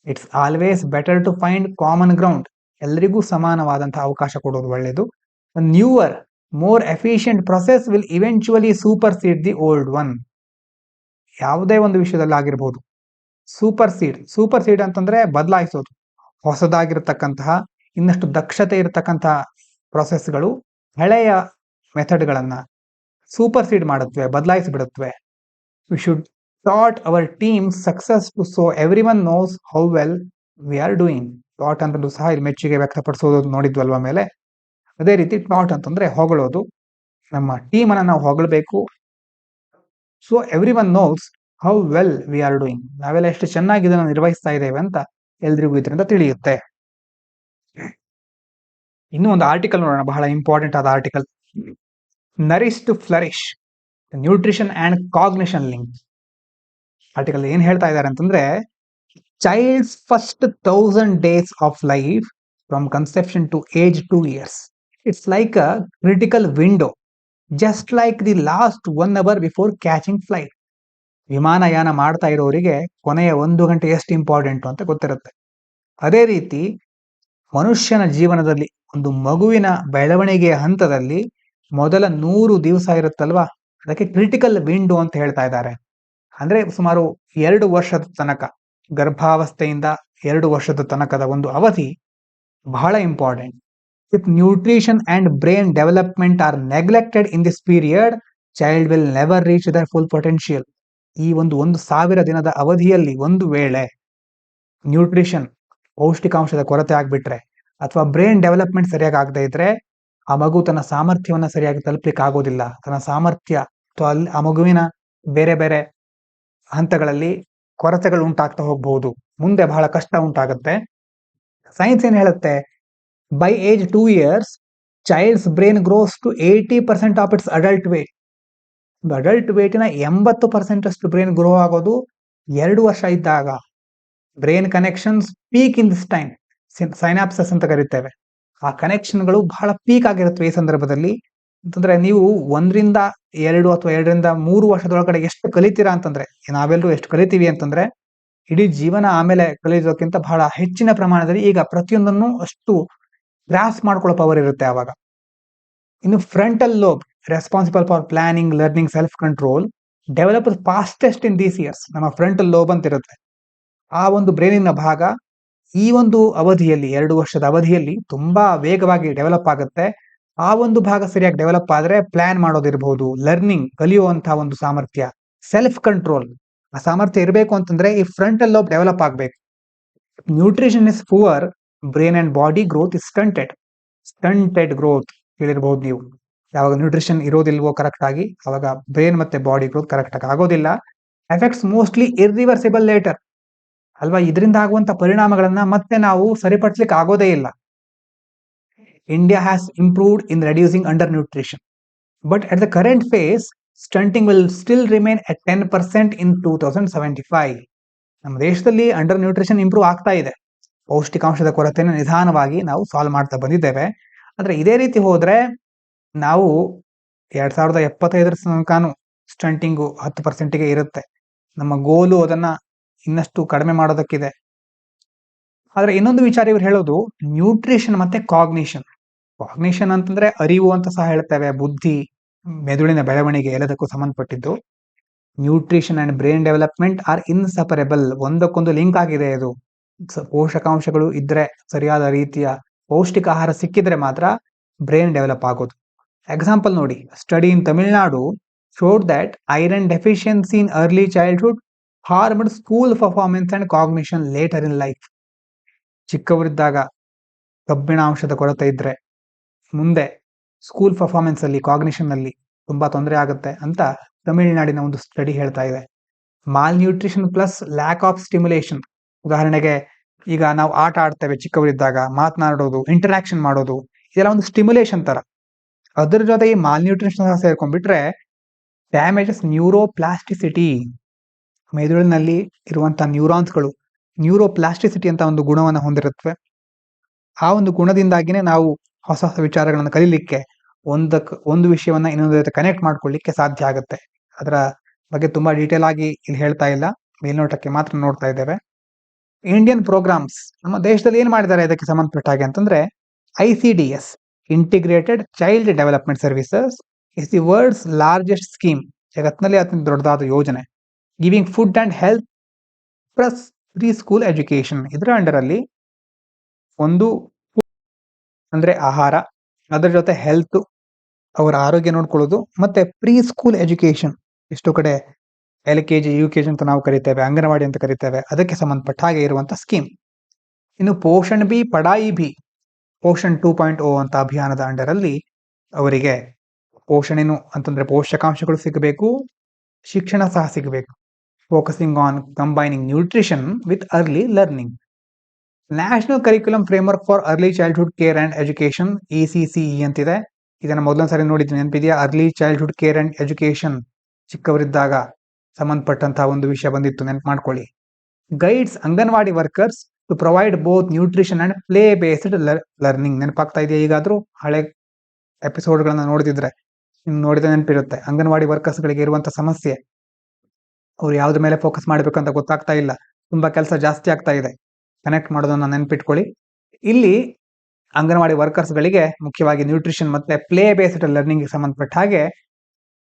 It's always better to find common ground. ಎಲ್ಲರಿಗೂ ಸಮಾನವಾದಂತಹ ಅವಕಾಶ ಕೊಡೋದು ಒಳ್ಳೆಯದು. Newer, more efficient process will eventually supersede the old one. ಯಾವುದೇ ಒಂದು ವಿಷಯದಲ್ಲಿ ಆಗಿರ್ಬೋದು. ಸೂಪರ್ ಸೀಡ್ ಅಂತಂದ್ರೆ ಬದಲಾಯಿಸೋದು, ಹೊಸದಾಗಿರ್ತಕ್ಕಂತಹ ಇನ್ನಷ್ಟು ದಕ್ಷತೆ ಇರತಕ್ಕಂಥ ಪ್ರೊಸೆಸ್ಗಳು ಹಳೆಯ ಮೆಥಡ್ಗಳನ್ನ ಸೂಪರ್ಸೀಡ್ ಮಾಡುತ್ತವೆ, ಬದಲಾಯಿಸಿಬಿಡುತ್ತವೆ. We should tout our team success to so everyone knows how well we are doing. Tout ಅಂತಂದು ಸಹ ಇಲ್ಲಿ ಮೆಚ್ಚುಗೆ ವ್ಯಕ್ತಪಡಿಸೋದು ನೋಡಿದ್ವಲ್ವ ಮೇಲೆ. ಅದೇ ರೀತಿ ಥಾಟ್ ಅಂತಂದ್ರೆ ಹೊಗಳೋದು. ನಮ್ಮ ಟೀಮ್ ಅನ್ನ ನಾವು ಹೊಗಳಬೇಕು. So everyone knows how well we are doing. ನಾವೆಲ್ಲ ಎಷ್ಟು ಚೆನ್ನಾಗಿ ಇದನ್ನು ನಿರ್ವಹಿಸ್ತಾ ಇದ್ದೇವೆ ಅಂತ ಎಲ್ರಿಗೂ ಇದರಿಂದ ತಿಳಿಯುತ್ತೆ. ಇನ್ನೂ ಒಂದು ಆರ್ಟಿಕಲ್ ನೋಡೋಣ, ಬಹಳ ಇಂಪಾರ್ಟೆಂಟ್ ಆದ article. Nourish to flourish, nutrition and cognition link. Article ಏನ್ ಹೇಳ್ತಾ ಇದ್ದಾರೆ ಅಂತಂದ್ರೆ, child's first 1000 days of life from conception to age 2 years. It's like a critical window, just like the last 1 hour before catching flight. ವಿಮಾನಯಾನ ಮಾಡ್ತಾ ಇರೋರಿಗೆ ಕೊನೆಯ 1 ಗಂಟೆ ಎಷ್ಟು ಇಂಪಾರ್ಟೆಂಟ್ ಅಂತ ಗೊತ್ತಿರುತ್ತೆ. ಅದೇ ರೀತಿ ಮನುಷ್ಯನ ಜೀವನದಲ್ಲಿ ಒಂದು ಮಗುವಿನ ಬೆಳವಣಿಗೆಯ ಹಂತದಲ್ಲಿ ಮೊದಲ 100 ದಿವಸ ಇರುತ್ತಲ್ವಾ, ಅದಕ್ಕೆ ಕ್ರಿಟಿಕಲ್ ವಿಂಡೋ ಅಂತ ಹೇಳ್ತಾ ಇದ್ದಾರೆ. ಅಂದ್ರೆ ಸುಮಾರು 2 ವರ್ಷದ ತನಕ, ಗರ್ಭಾವಸ್ಥೆಯಿಂದ 2 ವರ್ಷದ ತನಕದ ಒಂದು ಅವಧಿ ಬಹಳ important. If nutrition and brain development are neglected in this period, child will never reach their full potential. ಈ 1,000 ದಿನದ ಅವಧಿಯಲ್ಲಿ ಒಂದು ವೇಳೆ ನ್ಯೂಟ್ರಿಷನ್, ಪೌಷ್ಟಿಕಾಂಶದ ಕೊರತೆ ಆಗ್ಬಿಟ್ರೆ, ಅಥವಾ ಬ್ರೈನ್ ಡೆವಲಪ್ಮೆಂಟ್ ಸರಿಯಾಗಿ ಆಗದೆ ಇದ್ರೆ, ಆ ಮಗು ತನ್ನ ಸಾಮರ್ಥ್ಯವನ್ನ ಸರಿಯಾಗಿ ತಲುಪಲಿಕ್ಕೆ ಆಗೋದಿಲ್ಲ. ತನ್ನ ಸಾಮರ್ಥ್ಯ ಅಥವಾ ಆ ಮಗುವಿನ ಬೇರೆ ಬೇರೆ ಹಂತಗಳಲ್ಲಿ ಕೊರತೆಗಳು ಉಂಟಾಗ್ತಾ ಹೋಗಬಹುದು. ಮುಂದೆ ಬಹಳ ಕಷ್ಟ ಉಂಟಾಗುತ್ತೆ. ಸೈನ್ಸ್ ಏನ್ ಹೇಳುತ್ತೆ, by age 2 years child's brain grows to 80% of its adult weight. Adult ವೇಟಿನ 80% ಅಷ್ಟು ಬ್ರೈನ್ ಗ್ರೋ ಆಗೋದು 2 ವರ್ಷ ಇದ್ದಾಗ. Brain connections peak in this time, synapses ಅಂತ ಕರಿತೇವೆ. ಆ ಕನೆಕ್ಷನ್ಗಳು ಬಹಳ ಪೀಕ್ ಆಗಿರುತ್ತವೆ ಈ ಸಂದರ್ಭದಲ್ಲಿ. ಅಂತಂದ್ರೆ ನೀವು 1ರಿಂದ 2 ಅಥವಾ 2ರಿಂದ 3 ವರ್ಷದೊಳಗಡೆ ಎಷ್ಟು ಕಲಿತೀರಾ ಅಂತಂದ್ರೆ, ನಾವೆಲ್ಲರೂ ಎಷ್ಟು ಕಲಿತೀವಿ ಅಂತಂದ್ರೆ, ಇಡೀ ಜೀವನ ಆಮೇಲೆ ಕಲಿಯೋದಕ್ಕಿಂತ ಬಹಳ ಹೆಚ್ಚಿನ ಪ್ರಮಾಣದಲ್ಲಿ ಈಗ ಪ್ರತಿಯೊಂದನ್ನು ಅಷ್ಟು ಗ್ರಾಸ್ ಮಾಡ್ಕೊಳ್ಳೋ ಪವರ್ ಇರುತ್ತೆ ಆವಾಗ. ಇನ್ನು frontal lobe, responsible for planning, learning, self control, develop fastest in these years. ನಮ್ಮ ಫ್ರಂಟಲ್ ಲೋಬ್ ಅಂತ ಇರುತ್ತೆ, ಆ ಒಂದು ಬ್ರೈನಿನ ಭಾಗ ಈ ಒಂದು ಅವಧಿಯಲ್ಲಿ, 2 ವರ್ಷದ ಅವಧಿಯಲ್ಲಿ ತುಂಬಾ ವೇಗವಾಗಿ ಡೆವಲಪ್ ಆಗುತ್ತೆ. ಆ ಒಂದು ಭಾಗ ಸರಿಯಾಗಿ ಡೆವಲಪ್ ಆದ್ರೆ ಪ್ಲಾನ್ ಮಾಡೋದಿರಬಹುದು, ಲರ್ನಿಂಗ್, ಕಲಿಯುವಂತಹ ಒಂದು ಸಾಮರ್ಥ್ಯ, ಸೆಲ್ಫ್ ಕಂಟ್ರೋಲ್, ಆ ಸಾಮರ್ಥ್ಯ ಇರಬೇಕು ಅಂತಂದ್ರೆ ಈ ಫ್ರಂಟಲ್ ಲೋಬ್ ಡೆವಲಪ್ ಆಗಬೇಕು. Nutrition is poor, brain and body growth is stunted growth ಹೇಳಿರಬಹುದು ನೀವು. ಯಾವಾಗ ನ್ಯೂಟ್ರಿಷನ್ ಇರೋದಿಲ್ವೋ ಕರೆಕ್ಟ್ ಆಗಿ, ಅವಾಗ ಬ್ರೈನ್ ಮತ್ತೆ ಬಾಡಿ ಗ್ರೋತ್ ಕರೆಕ್ಟ್ ಆಗಿ ಆಗೋದಿಲ್ಲ. ಎಫೆಕ್ಟ್ಸ್ ಮೋಸ್ಟ್ಲಿ ಇರ್ರಿವರ್ಸಿಬಲ್ ಲೇಟರ್ ಅಲ್ವಾ. ಇದರಿಂದ ಆಗುವಂತ ಪರಿಣಾಮಗಳನ್ನ ಮತ್ತೆ ನಾವು ಸರಿಪಡಿಸಲಿಕ್ಕೆ ಆಗೋದೇ ಇಲ್ಲ. India has improved in reducing under nutrition, but at the current phase stunting will still remain at 10% ಇನ್ 2075. ನಮ್ಮ ದೇಶದಲ್ಲಿ ಅಂಡರ್ ನ್ಯೂಟ್ರಿಷನ್ ಇಂಪ್ರೂವ್ ಆಗ್ತಾ ಇದೆ. ಪೌಷ್ಟಿಕಾಂಶದ ಕೊರತೆಯನ್ನು ನಿಧಾನವಾಗಿ ನಾವು ಸಾಲ್ವ್ ಮಾಡ್ತಾ ಬಂದಿದ್ದೇವೆ. ಆದ್ರೆ ಇದೇ ರೀತಿ ಹೋದ್ರೆ ನಾವು 2075 ತನಕನೂ ಸ್ಟಂಟಿಂಗು 10%ಗೆ ಇರುತ್ತೆ. ನಮ್ಮ ಗೋಲು ಅದನ್ನ ಇನ್ನಷ್ಟು ಕಡಿಮೆ ಮಾಡೋದಕ್ಕಿದೆ. ಆದ್ರೆ ಇನ್ನೊಂದು ವಿಚಾರ ಇವ್ರು ಹೇಳೋದು, ನ್ಯೂಟ್ರಿಷನ್ ಮತ್ತೆ ಕಾಗ್ನಿಷನ್. ಕಾಗ್ನಿಷನ್ ಅಂತಂದ್ರೆ ಅರಿವು ಅಂತ ಸಹ ಹೇಳ್ತೇವೆ, ಬುದ್ಧಿ, ಮೆದುಳಿನ ಬೆಳವಣಿಗೆ ಎಲ್ಲದಕ್ಕೂ ಸಂಬಂಧಪಟ್ಟಿದ್ದು. Nutrition and brain development are inseparable, ಒಂದಕ್ಕೊಂದು ಲಿಂಕ್ ಆಗಿದೆ ಇದು. ಪೋಷಕಾಂಶಗಳು ಇದ್ರೆ, ಸರಿಯಾದ ರೀತಿಯ ಪೌಷ್ಟಿಕ ಆಹಾರ ಸಿಕ್ಕಿದ್ರೆ ಮಾತ್ರ ಬ್ರೈನ್ ಡೆವಲಪ್ ಆಗೋದು. ಎಕ್ಸಾಂಪಲ್ ನೋಡಿ, study in Tamil Nadu showed that iron deficiency in early childhood harmed school performance and cognition later in life. ಚಿಕ್ಕವರಿದ್ದಾಗ ಕಬ್ಬಿಣಾಂಶದ ಕೊರತೆ ಇದ್ರೆ ಮುಂದೆ ಸ್ಕೂಲ್ ಪರ್ಫಾರ್ಮೆನ್ಸ್ ಅಲ್ಲಿ, ಕಾಗ್ನಿಷನ್ ಅಲ್ಲಿ ತುಂಬಾ ತೊಂದರೆ ಆಗುತ್ತೆ ಅಂತ ತಮಿಳುನಾಡಿನ ಒಂದು ಸ್ಟಡಿ ಹೇಳ್ತಾ ಇದೆ. Mall nutrition plus lack of stimulation. ಉದಾಹರಣೆಗೆ ಈಗ ನಾವು ಆಟ ಆಡ್ತೇವೆ ಚಿಕ್ಕವರಿದ್ದಾಗ, ಮಾತನಾಡೋದು, ಇಂಟರಾಕ್ಷನ್ ಮಾಡೋದು, ಇದೆಲ್ಲ ಒಂದು ಸ್ಟಿಮ್ಯುಲೇಷನ್ ತರ. ಅದ್ರ ಜೊತೆ ಈ ಮಾಲ್ ನ್ಯೂಟ್ರಿಷನ್ ಸೇರ್ಕೊಂಡ್ಬಿಟ್ರೆ ಡ್ಯಾಮೇಜಸ್ ನ್ಯೂರೋಪ್ಲಾಸ್ಟಿಸಿಟಿ. ಮೆದುಳಿನಲ್ಲಿ ಇರುವಂತಹ ನ್ಯೂರಾನ್ಸ್ಗಳು ನ್ಯೂರೋಪ್ಲಾಸ್ಟಿಸಿಟಿ ಅಂತ ಒಂದು ಗುಣವನ್ನು ಹೊಂದಿರುತ್ತವೆ. ಆ ಒಂದು ಗುಣದಿಂದಾಗಿನೇ ನಾವು ಹೊಸ ಹೊಸ ವಿಚಾರಗಳನ್ನು ಕಲೀಲಿಕ್ಕೆ, ಒಂದು ವಿಷಯವನ್ನ ಇನ್ನೊಂದು ಜೊತೆ ಕನೆಕ್ಟ್ ಮಾಡ್ಕೊಳ್ಳಿಕ್ಕೆ ಸಾಧ್ಯ ಆಗುತ್ತೆ. ಅದರ ಬಗ್ಗೆ ತುಂಬಾ ಡೀಟೇಲ್ ಆಗಿ ಇಲ್ಲಿ ಹೇಳ್ತಾ ಇಲ್ಲ, ಮೇಲ್ನೋಟಕ್ಕೆ ಮಾತ್ರ ನೋಡ್ತಾ ಇದ್ದೇವೆ. ಇಂಡಿಯನ್ ಪ್ರೋಗ್ರಾಮ್ಸ್ ನಮ್ಮ ದೇಶದಲ್ಲಿ ಏನ್ ಮಾಡಿದ್ದಾರೆ ಇದಕ್ಕೆ ಸಂಬಂಧಪಟ್ಟ ಹಾಗೆ ಅಂತಂದ್ರೆ, ICDS, integrated child development services, is the world's largest scheme. ಜಗತ್ತಿನಲ್ಲಿ ಅತ್ಯಂತ ದೊಡ್ಡದಾದ ಯೋಜನೆ. Giving food and health plus pre school education. ಇದರ ಅಂಡರ್ ಅಲ್ಲಿ ಒಂದು ಅಂದ್ರೆ ಆಹಾರ, ಅದರ ಜೊತೆ ಹೆಲ್ತ್, ಅವರ ಆರೋಗ್ಯ ನೋಡ್ಕೊಳ್ಳೋದು, ಮತ್ತೆ ಪ್ರೀ ಸ್ಕೂಲ್ ಎಜುಕೇಶನ್, ಎಷ್ಟೋ ಕಡೆ LKG UKG ಅಂತ ನಾವು ಕರಿತೇವೆ, ಅಂಗನವಾಡಿ ಅಂತ ಕರಿತೇವೆ, ಅದಕ್ಕೆ ಸಂಬಂಧಪಟ್ಟ ಹಾಗೆ ಇರುವಂತ ಸ್ಕೀಮ್. ಇನ್ನು ಪೋಷಣ್ ಬಿ ಪಡಾಯಿ ಬಿ, ಪೋಷಣ್ 2.0 ಅಂತ ಅಭಿಯಾನದ ಅಂಡರ್ ಅಲ್ಲಿ ಅವರಿಗೆ ಪೋಷಣೆನು ಅಂತಂದ್ರೆ ಪೋಷಕಾಂಶಗಳು ಸಿಗಬೇಕು, ಶಿಕ್ಷಣ ಸಹ ಸಿಗಬೇಕು. Focusing on combining nutrition with early learning. National curriculum framework for early childhood care and education, ECCE ಅಂತಿದೆ. ಇದನ್ನ ಮೊದಲನೇ ಸಾರಿ ನೋಡಿದ್ದೀನಿ, ನೆನಪಿದೆಯಾ? Early childhood care and education, ಚಿಕ್ಕವರಿದ್ದಾಗ ಸಂಬಂಧಪಟ್ಟಂತಹ ಒಂದು ವಿಷಯ ಬಂದಿತ್ತು, ನೆನಪು ಮಾಡ್ಕೊಳ್ಳಿ. Guides anganwadi workers to provide both nutrition and play based learning. ನೆನಪಾಗ್ತಾ ಇದೆಯಾ? ಈಗಾದ್ರೂ ಹಳೆ ಎಪಿಸೋಡ್ಗಳನ್ನ ನೋಡಿದ್ರೆ ನೋಡಿದ ನೆನಪಿರುತ್ತೆ. ಅಂಗನವಾಡಿ ವರ್ಕರ್ಸ್ ಗಳಿಗೆ ಇರುವಂತ ಸಮಸ್ಯೆ, ಅವ್ರು ಯಾವ್ದ್ರ ಮೇಲೆ ಫೋಕಸ್ ಮಾಡ್ಬೇಕಂತ ಗೊತ್ತಾಗ್ತಾ ಇಲ್ಲ, ತುಂಬಾ ಕೆಲಸ ಜಾಸ್ತಿ ಆಗ್ತಾ ಇದೆ. ಕನೆಕ್ಟ್ ಮಾಡೋದನ್ನ ನೆನ್ಪಿಟ್ಕೊಳ್ಳಿ. ಇಲ್ಲಿ ಅಂಗನವಾಡಿ ವರ್ಕರ್ಸ್ ಗಳಿಗೆ ಮುಖ್ಯವಾಗಿ ನ್ಯೂಟ್ರಿಷನ್ ಮತ್ತೆ ಪ್ಲೇ ಬೇಸ್ಡ್ ಲರ್ನಿಂಗ್ ಸಂಬಂಧಪಟ್ಟ ಹಾಗೆ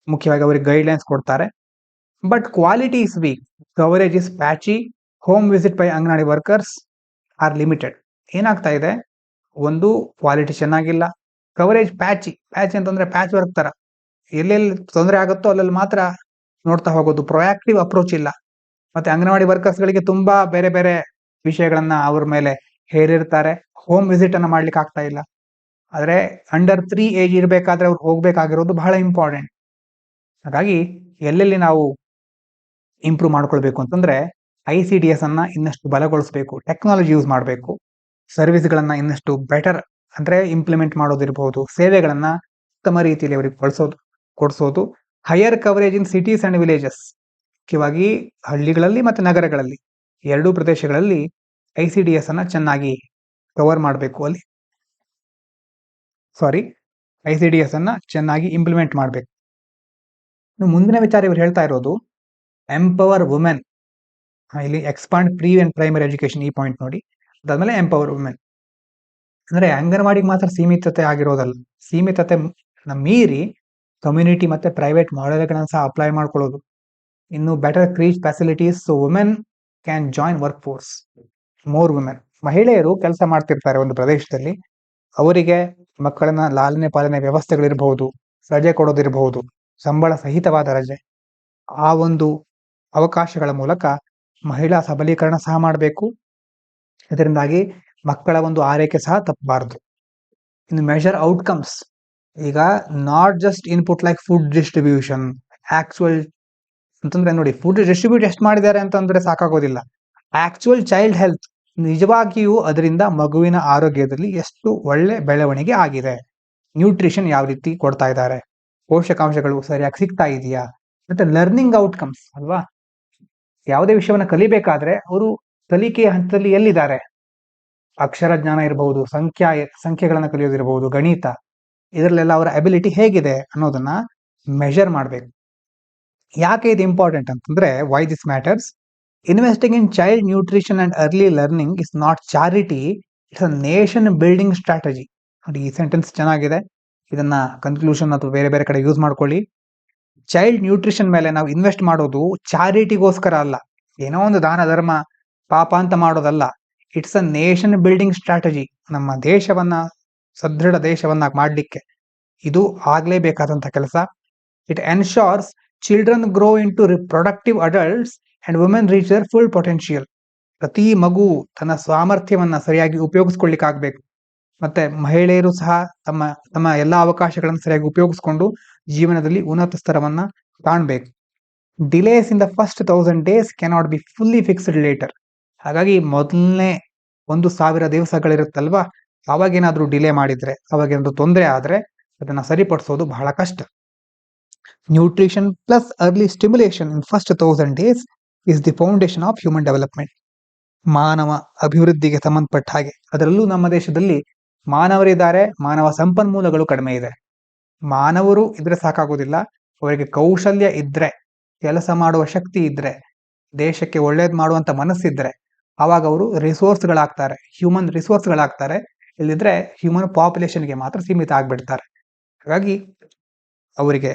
ಮುಖ್ಯವಾಗಿ ಅವರಿಗೆ ಗೈಡ್ಲೈನ್ಸ್ ಕೊಡ್ತಾರೆ. But quality is weak, coverage is patchy, home visit by anganwadi workers are limited. ಏನಾಗ್ತಾ ಇದೆ, ಒಂದು ಕ್ವಾಲಿಟಿ ಚೆನ್ನಾಗಿಲ್ಲ, ಕವರೇಜ್ ಪ್ಯಾಚಿ ಅಂತಂದ್ರೆ ಪ್ಯಾಚ್ ವರ್ಕ್ ತರ, ಎಲ್ಲೆಲ್ಲಿ ತೊಂದರೆ ಆಗುತ್ತೋ ಅಲ್ಲಲ್ಲಿ ಮಾತ್ರ ನೋಡ್ತಾ ಹೋಗೋದು, ಪ್ರೊಯಾಕ್ಟಿವ್ ಅಪ್ರೋಚ್ ಇಲ್ಲ. ಮತ್ತೆ ಅಂಗನವಾಡಿ ವರ್ಕರ್ಸ್ ಗಳಿಗೆ ತುಂಬಾ ಬೇರೆ ಬೇರೆ ವಿಷಯಗಳನ್ನ ಅವ್ರ ಮೇಲೆ ಹೇರಿರ್ತಾರೆ, ಹೋಮ್ ವಿಸಿಟ್ ಅನ್ನ ಮಾಡ್ಲಿಕ್ಕೆ ಆಗ್ತಾ ಇಲ್ಲ. ಆದ್ರೆ ಅಂಡರ್ 3 ಏಜ್ ಇರಬೇಕಾದ್ರೆ ಅವ್ರು ಹೋಗ್ಬೇಕಾಗಿರೋದು ಬಹಳ ಇಂಪಾರ್ಟೆಂಟ್. ಹಾಗಾಗಿ ಎಲ್ಲೆಲ್ಲಿ ನಾವು ಇಂಪ್ರೂವ್ ಮಾಡ್ಕೊಳ್ಬೇಕು ಅಂತಂದ್ರೆ ICDS ಅನ್ನ ಇನ್ನಷ್ಟು ಬಲಗೊಳಿಸಬೇಕು, ಟೆಕ್ನಾಲಜಿ ಯೂಸ್ ಮಾಡಬೇಕು, ಸರ್ವಿಸ್ಗಳನ್ನ ಇನ್ನಷ್ಟು ಬೆಟರ್ ಅಂದ್ರೆ ಇಂಪ್ಲಿಮೆಂಟ್ ಮಾಡೋದಿರಬಹುದು, ಸೇವೆಗಳನ್ನ ಉತ್ತಮ ರೀತಿಯಲ್ಲಿ ಅವರಿಗೆ ಕೊಡಿಸೋದು. Higher coverage in cities and villages, ಮುಖ್ಯವಾಗಿ ಹಳ್ಳಿಗಳಲ್ಲಿ ಮತ್ತೆ ನಗರಗಳಲ್ಲಿ ಎರಡೂ ಪ್ರದೇಶಗಳಲ್ಲಿ ICDS ಅನ್ನ ಚೆನ್ನಾಗಿ ಕವರ್ ಮಾಡಬೇಕು. ICDS ಅನ್ನ ಚೆನ್ನಾಗಿ ಇಂಪ್ಲಿಮೆಂಟ್ ಮಾಡಬೇಕು. ಮುಂದಿನ ವಿಚಾರ ಇವರು ಹೇಳ್ತಾ ಇರೋದು ಎಂಪವರ್ ವುಮೆನ್. ಇಲ್ಲಿ expand pre and primary education, ಈ ಪಾಯಿಂಟ್ ನೋಡಿ. ಅದಾದ್ಮೇಲೆ ಎಂಪವರ್ ವುಮೆನ್ ಅಂದ್ರೆ ಅಂಗನವಾಡಿಗೆ ಮಾತ್ರ ಸೀಮಿತತೆ ಆಗಿರೋದಲ್ಲ, ಸೀಮಿತತೆ ಮೀರಿ ಕಮ್ಯುನಿಟಿ ಮತ್ತೆ ಪ್ರೈವೇಟ್ ಮಾಡೆಲ್ಗಳನ್ನ ಸಹ ಅಪ್ಲೈ ಮಾಡ್ಕೊಳ್ಳೋದು. ಇನ್ನು better creche facilities so women can join workforce. More women, ಮಹಿಳೆಯರು ಕೆಲಸ ಮಾಡ್ತಿರ್ತಾರೆ ಒಂದು ಪ್ರದೇಶದಲ್ಲಿ, ಅವರಿಗೆ ಮಕ್ಕಳನ್ನ ಲಾಲನೆ ಪಾಲನೆ ವ್ಯವಸ್ಥೆಗಳಿರಬಹುದು, ರಜೆ ಕೊಡೋದಿರಬಹುದು, ಸಂಬಳ ಸಹಿತವಾದ ರಜೆ, ಆ ಒಂದು ಅವಕಾಶಗಳ ಮೂಲಕ ಮಹಿಳಾ ಸಬಲೀಕರಣ ಸಹ ಮಾಡಬೇಕು. ಇದರಿಂದಾಗಿ ಮಕ್ಕಳ ಒಂದು ಆರೈಕೆ ಸಹ ತಪ್ಪಬಾರದು. ಇನ್ನು ಮೆಷರ್ ಔಟ್ಕಮ್ಸ್, ಈಗ not just input like food distribution, actual ಅಂತಂದ್ರೆ ನೋಡಿ, ಫುಡ್ ಡಿಸ್ಟ್ರಿಬ್ಯೂಟ್ ಎಷ್ಟು ಮಾಡಿದ್ದಾರೆ ಅಂತಂದ್ರೆ ಸಾಕಾಗೋದಿಲ್ಲ. ಆಕ್ಚುಯಲ್ ಚೈಲ್ಡ್ ಹೆಲ್ತ್, ನಿಜವಾಗಿಯೂ ಅದರಿಂದ ಮಗುವಿನ ಆರೋಗ್ಯದಲ್ಲಿ ಎಷ್ಟು ಒಳ್ಳೆ ಬೆಳವಣಿಗೆ ಆಗಿದೆ, ನ್ಯೂಟ್ರಿಷನ್ ಯಾವ ರೀತಿ ಕೊಡ್ತಾ ಇದ್ದಾರೆ, ಪೋಷಕಾಂಶಗಳು ಸರಿಯಾಗಿ ಸಿಗ್ತಾ ಇದೆಯಾ, ಮತ್ತೆ ಲರ್ನಿಂಗ್ ಔಟ್ಕಮ್ಸ್ ಅಲ್ವಾ. ಯಾವುದೇ ವಿಷಯವನ್ನ ಕಲಿಬೇಕಾದ್ರೆ ಅವರು ಕಲಿಕೆಯ ಹಂತದಲ್ಲಿ ಎಲ್ಲಿದ್ದಾರೆ, ಅಕ್ಷರ ಜ್ಞಾನ ಇರಬಹುದು, ಸಂಖ್ಯೆಗಳನ್ನ ಕಲಿಯೋದಿರಬಹುದು, ಗಣಿತ, ಇದರಲ್ಲೆಲ್ಲ ಅವರ ಅಬಿಲಿಟಿ ಹೇಗಿದೆ ಅನ್ನೋದನ್ನ ಮೆಷರ್ ಮಾಡಬೇಕು. ಯಾಕೆ ಇದು ಇಂಪಾರ್ಟೆಂಟ್ ಅಂತಂದ್ರೆ, why this matters? Investing in child nutrition and early learning is not charity, it's a nation building strategy. ನೋಡಿ, ಈ ಸೆಂಟೆನ್ಸ್ ಚೆನ್ನಾಗಿದೆ, ಇದನ್ನ ಕನ್ಕ್ಲೂಷನ್ ಅಥವಾ ಬೇರೆ ಬೇರೆ ಕಡೆ ಯೂಸ್ ಮಾಡ್ಕೊಳ್ಳಿ. ಚೈಲ್ಡ್ ನ್ಯೂಟ್ರಿಷನ್ ಮೇಲೆ ನಾವು ಇನ್ವೆಸ್ಟ್ ಮಾಡೋದು ಚಾರಿಟಿಗೋಸ್ಕರ ಅಲ್ಲ, ಏನೋ ಒಂದು ದಾನ ಧರ್ಮ ಪಾಪ ಅಂತ ಮಾಡೋದಲ್ಲ. It's a nation building strategy, ನಮ್ಮ ದೇಶವನ್ನ ಸದೃಢ ದೇಶವನ್ನ ಮಾಡ್ಲಿಕ್ಕೆ ಇದು ಆಗ್ಲೇಬೇಕಾದಂತ ಕೆಲಸ. It ensures children grow into productive adults and women reach their full potential. ಪ್ರತಿ ಮಗು ತನ್ನ ಸಾಮರ್ಥ್ಯವನ್ನ ಸರಿಯಾಗಿ ಉಪಯೋಗಿಸ್ಕೊಳ್ಳಿಕ್ಕಾಗಬೇಕು, ಮತ್ತೆ ಮಹಿಳೆಯರು ಸಹ ತಮ್ಮ ತಮ್ಮ ಎಲ್ಲಾ ಅವಕಾಶಗಳನ್ನು ಸರಿಯಾಗಿ ಉಪಯೋಗಿಸ್ಕೊಂಡು ಜೀವನದಲ್ಲಿ ಉನ್ನತ ಸ್ತರವನ್ನ ಕಾಣಬೇಕು. Delays in the first 1000 days cannot be fully fixed later. ಹಾಗಾಗಿ ಮೊದಲನೇ 1000 ದಿವಸಗಳಿರುತ್ತಲ್ವಾ, ಅವಾಗೇನಾದ್ರೂ ಡಿಲೇ ಮಾಡಿದ್ರೆ, ಅವಾಗೇನಾದ್ರೂ ತೊಂದರೆ ಆದ್ರೆ ಅದನ್ನ ಸರಿಪಡಿಸೋದು ಬಹಳ ಕಷ್ಟ. Nutrition plus early stimulation in first 1000 days is the foundation of human development. ಮಾನವ ಅಭಿವೃದ್ಧಿಗೆ ಸಂಬಂಧಪಟ್ಟ ಹಾಗೆ, ಅದರಲ್ಲೂ ನಮ್ಮ ದೇಶದಲ್ಲಿ ಮಾನವರಿದ್ದಾರೆ, ಮಾನವ ಸಂಪನ್ಮೂಲಗಳು ಕಡಿಮೆ ಇದೆ. ಮಾನವರು ಇದ್ರೆ ಸಾಕಾಗೋದಿಲ್ಲ, ಅವರಿಗೆ ಕೌಶಲ್ಯ ಇದ್ರೆ, ಕೆಲಸ ಮಾಡುವ ಶಕ್ತಿ ಇದ್ರೆ, ದೇಶಕ್ಕೆ ಒಳ್ಳೇದು ಮಾಡುವಂತ ಮನಸ್ಸಿದ್ರೆ, ಆವಾಗ ಅವರು ರಿಸೋರ್ಸ್ಗಳಾಗ್ತಾರೆ, ಹ್ಯೂಮನ್ ರಿಸೋರ್ಸ್ಗಳಾಗ್ತಾರೆ. ಇಲ್ಲಿದ್ರೆ ಹ್ಯೂಮನ್ ಪಾಪ್ಯುಲೇಷನ್ಗೆ ಮಾತ್ರ ಸೀಮಿತ ಆಗ್ಬಿಡ್ತಾರೆ. ಹಾಗಾಗಿ ಅವರಿಗೆ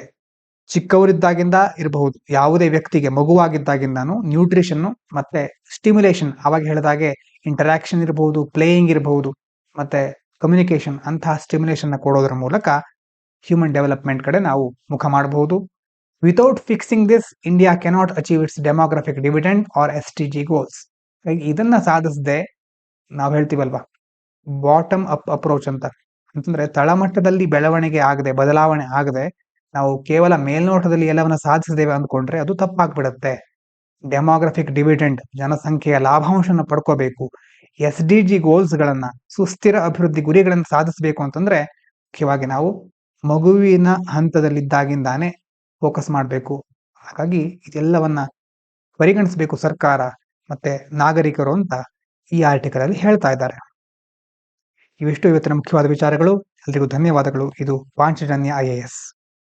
ಚಿಕ್ಕವರಿದ್ದಾಗಿಂದ ಇರಬಹುದು, ಯಾವುದೇ ವ್ಯಕ್ತಿಗೆ ಮಗುವಾಗಿದ್ದಾಗಿಂದಾನು ನ್ಯೂಟ್ರಿಷನ್ ಮತ್ತೆ ಸ್ಟಿಮ್ಯುಲೇಷನ್, ಅವಾಗ ಹೇಳಿದಾಗೆ ಇಂಟರಾಕ್ಷನ್ ಇರಬಹುದು, ಪ್ಲೇಯಿಂಗ್ ಇರಬಹುದು, ಮತ್ತೆ ಕಮ್ಯುನಿಕೇಶನ್ ಅಂತಹ ಸ್ಟಿಮ್ಯುಲೇಷನ್ ಕೊಡೋದ್ರ ಮೂಲಕ ಹ್ಯೂಮನ್ ಡೆವಲಪ್ಮೆಂಟ್ ಕಡೆ ನಾವು ಮುಖ ಮಾಡಬಹುದು. Without fixing this, India cannot achieve its demographic dividend or SDG goals. ಇದನ್ನ ಸಾಧಿಸದೆ ನಾವು ಹೇಳ್ತೀವಲ್ವಾ ಬಾಟಮ್ ಅಪ್ ಅಪ್ರೋಚ್ ಅಂತಂದ್ರೆ ತಳಮಟ್ಟದಲ್ಲಿ ಬೆಳವಣಿಗೆ ಆಗದೆ, ಬದಲಾವಣೆ ಆಗದೆ ನಾವು ಕೇವಲ ಮೇಲ್ನೋಟದಲ್ಲಿ ಎಲ್ಲವನ್ನ ಸಾಧಿಸಿದ್ದೇವೆ ಅಂದ್ಕೊಂಡ್ರೆ ಅದು ತಪ್ಪಾಗ್ಬಿಡುತ್ತೆ. ಡೆಮೋಗ್ರಫಿಕ್ ಡಿವಿಡೆಂಡ್, ಜನಸಂಖ್ಯೆಯ ಲಾಭಾಂಶನ ಪಡ್ಕೋಬೇಕು, SDG ಗೋಲ್ಸ್ ಗಳನ್ನ, ಸುಸ್ಥಿರ ಅಭಿವೃದ್ಧಿ ಗುರಿಗಳನ್ನು ಸಾಧಿಸಬೇಕು ಅಂತಂದ್ರೆ ಮುಖ್ಯವಾಗಿ ನಾವು ಮಗುವಿನ ಹಂತದಲ್ಲಿದ್ದಾಗಿಂದಾನೆ ಫೋಕಸ್ ಮಾಡಬೇಕು. ಹಾಗಾಗಿ ಇದೆಲ್ಲವನ್ನ ಪರಿಗಣಿಸಬೇಕು ಸರ್ಕಾರ ಮತ್ತೆ ನಾಗರಿಕರು ಅಂತ ಈ ಆರ್ಟಿಕಲ್ ಅಲ್ಲಿ ಹೇಳ್ತಾ ಇದ್ದಾರೆ. ಇವಿಷ್ಟು ಇವತ್ತಿನ ಮುಖ್ಯವಾದ ವಿಚಾರಗಳು. ಎಲ್ರಿಗೂ ಧನ್ಯವಾದಗಳು. ಇದು ಪಾಂಚಜನ್ಯ IAS.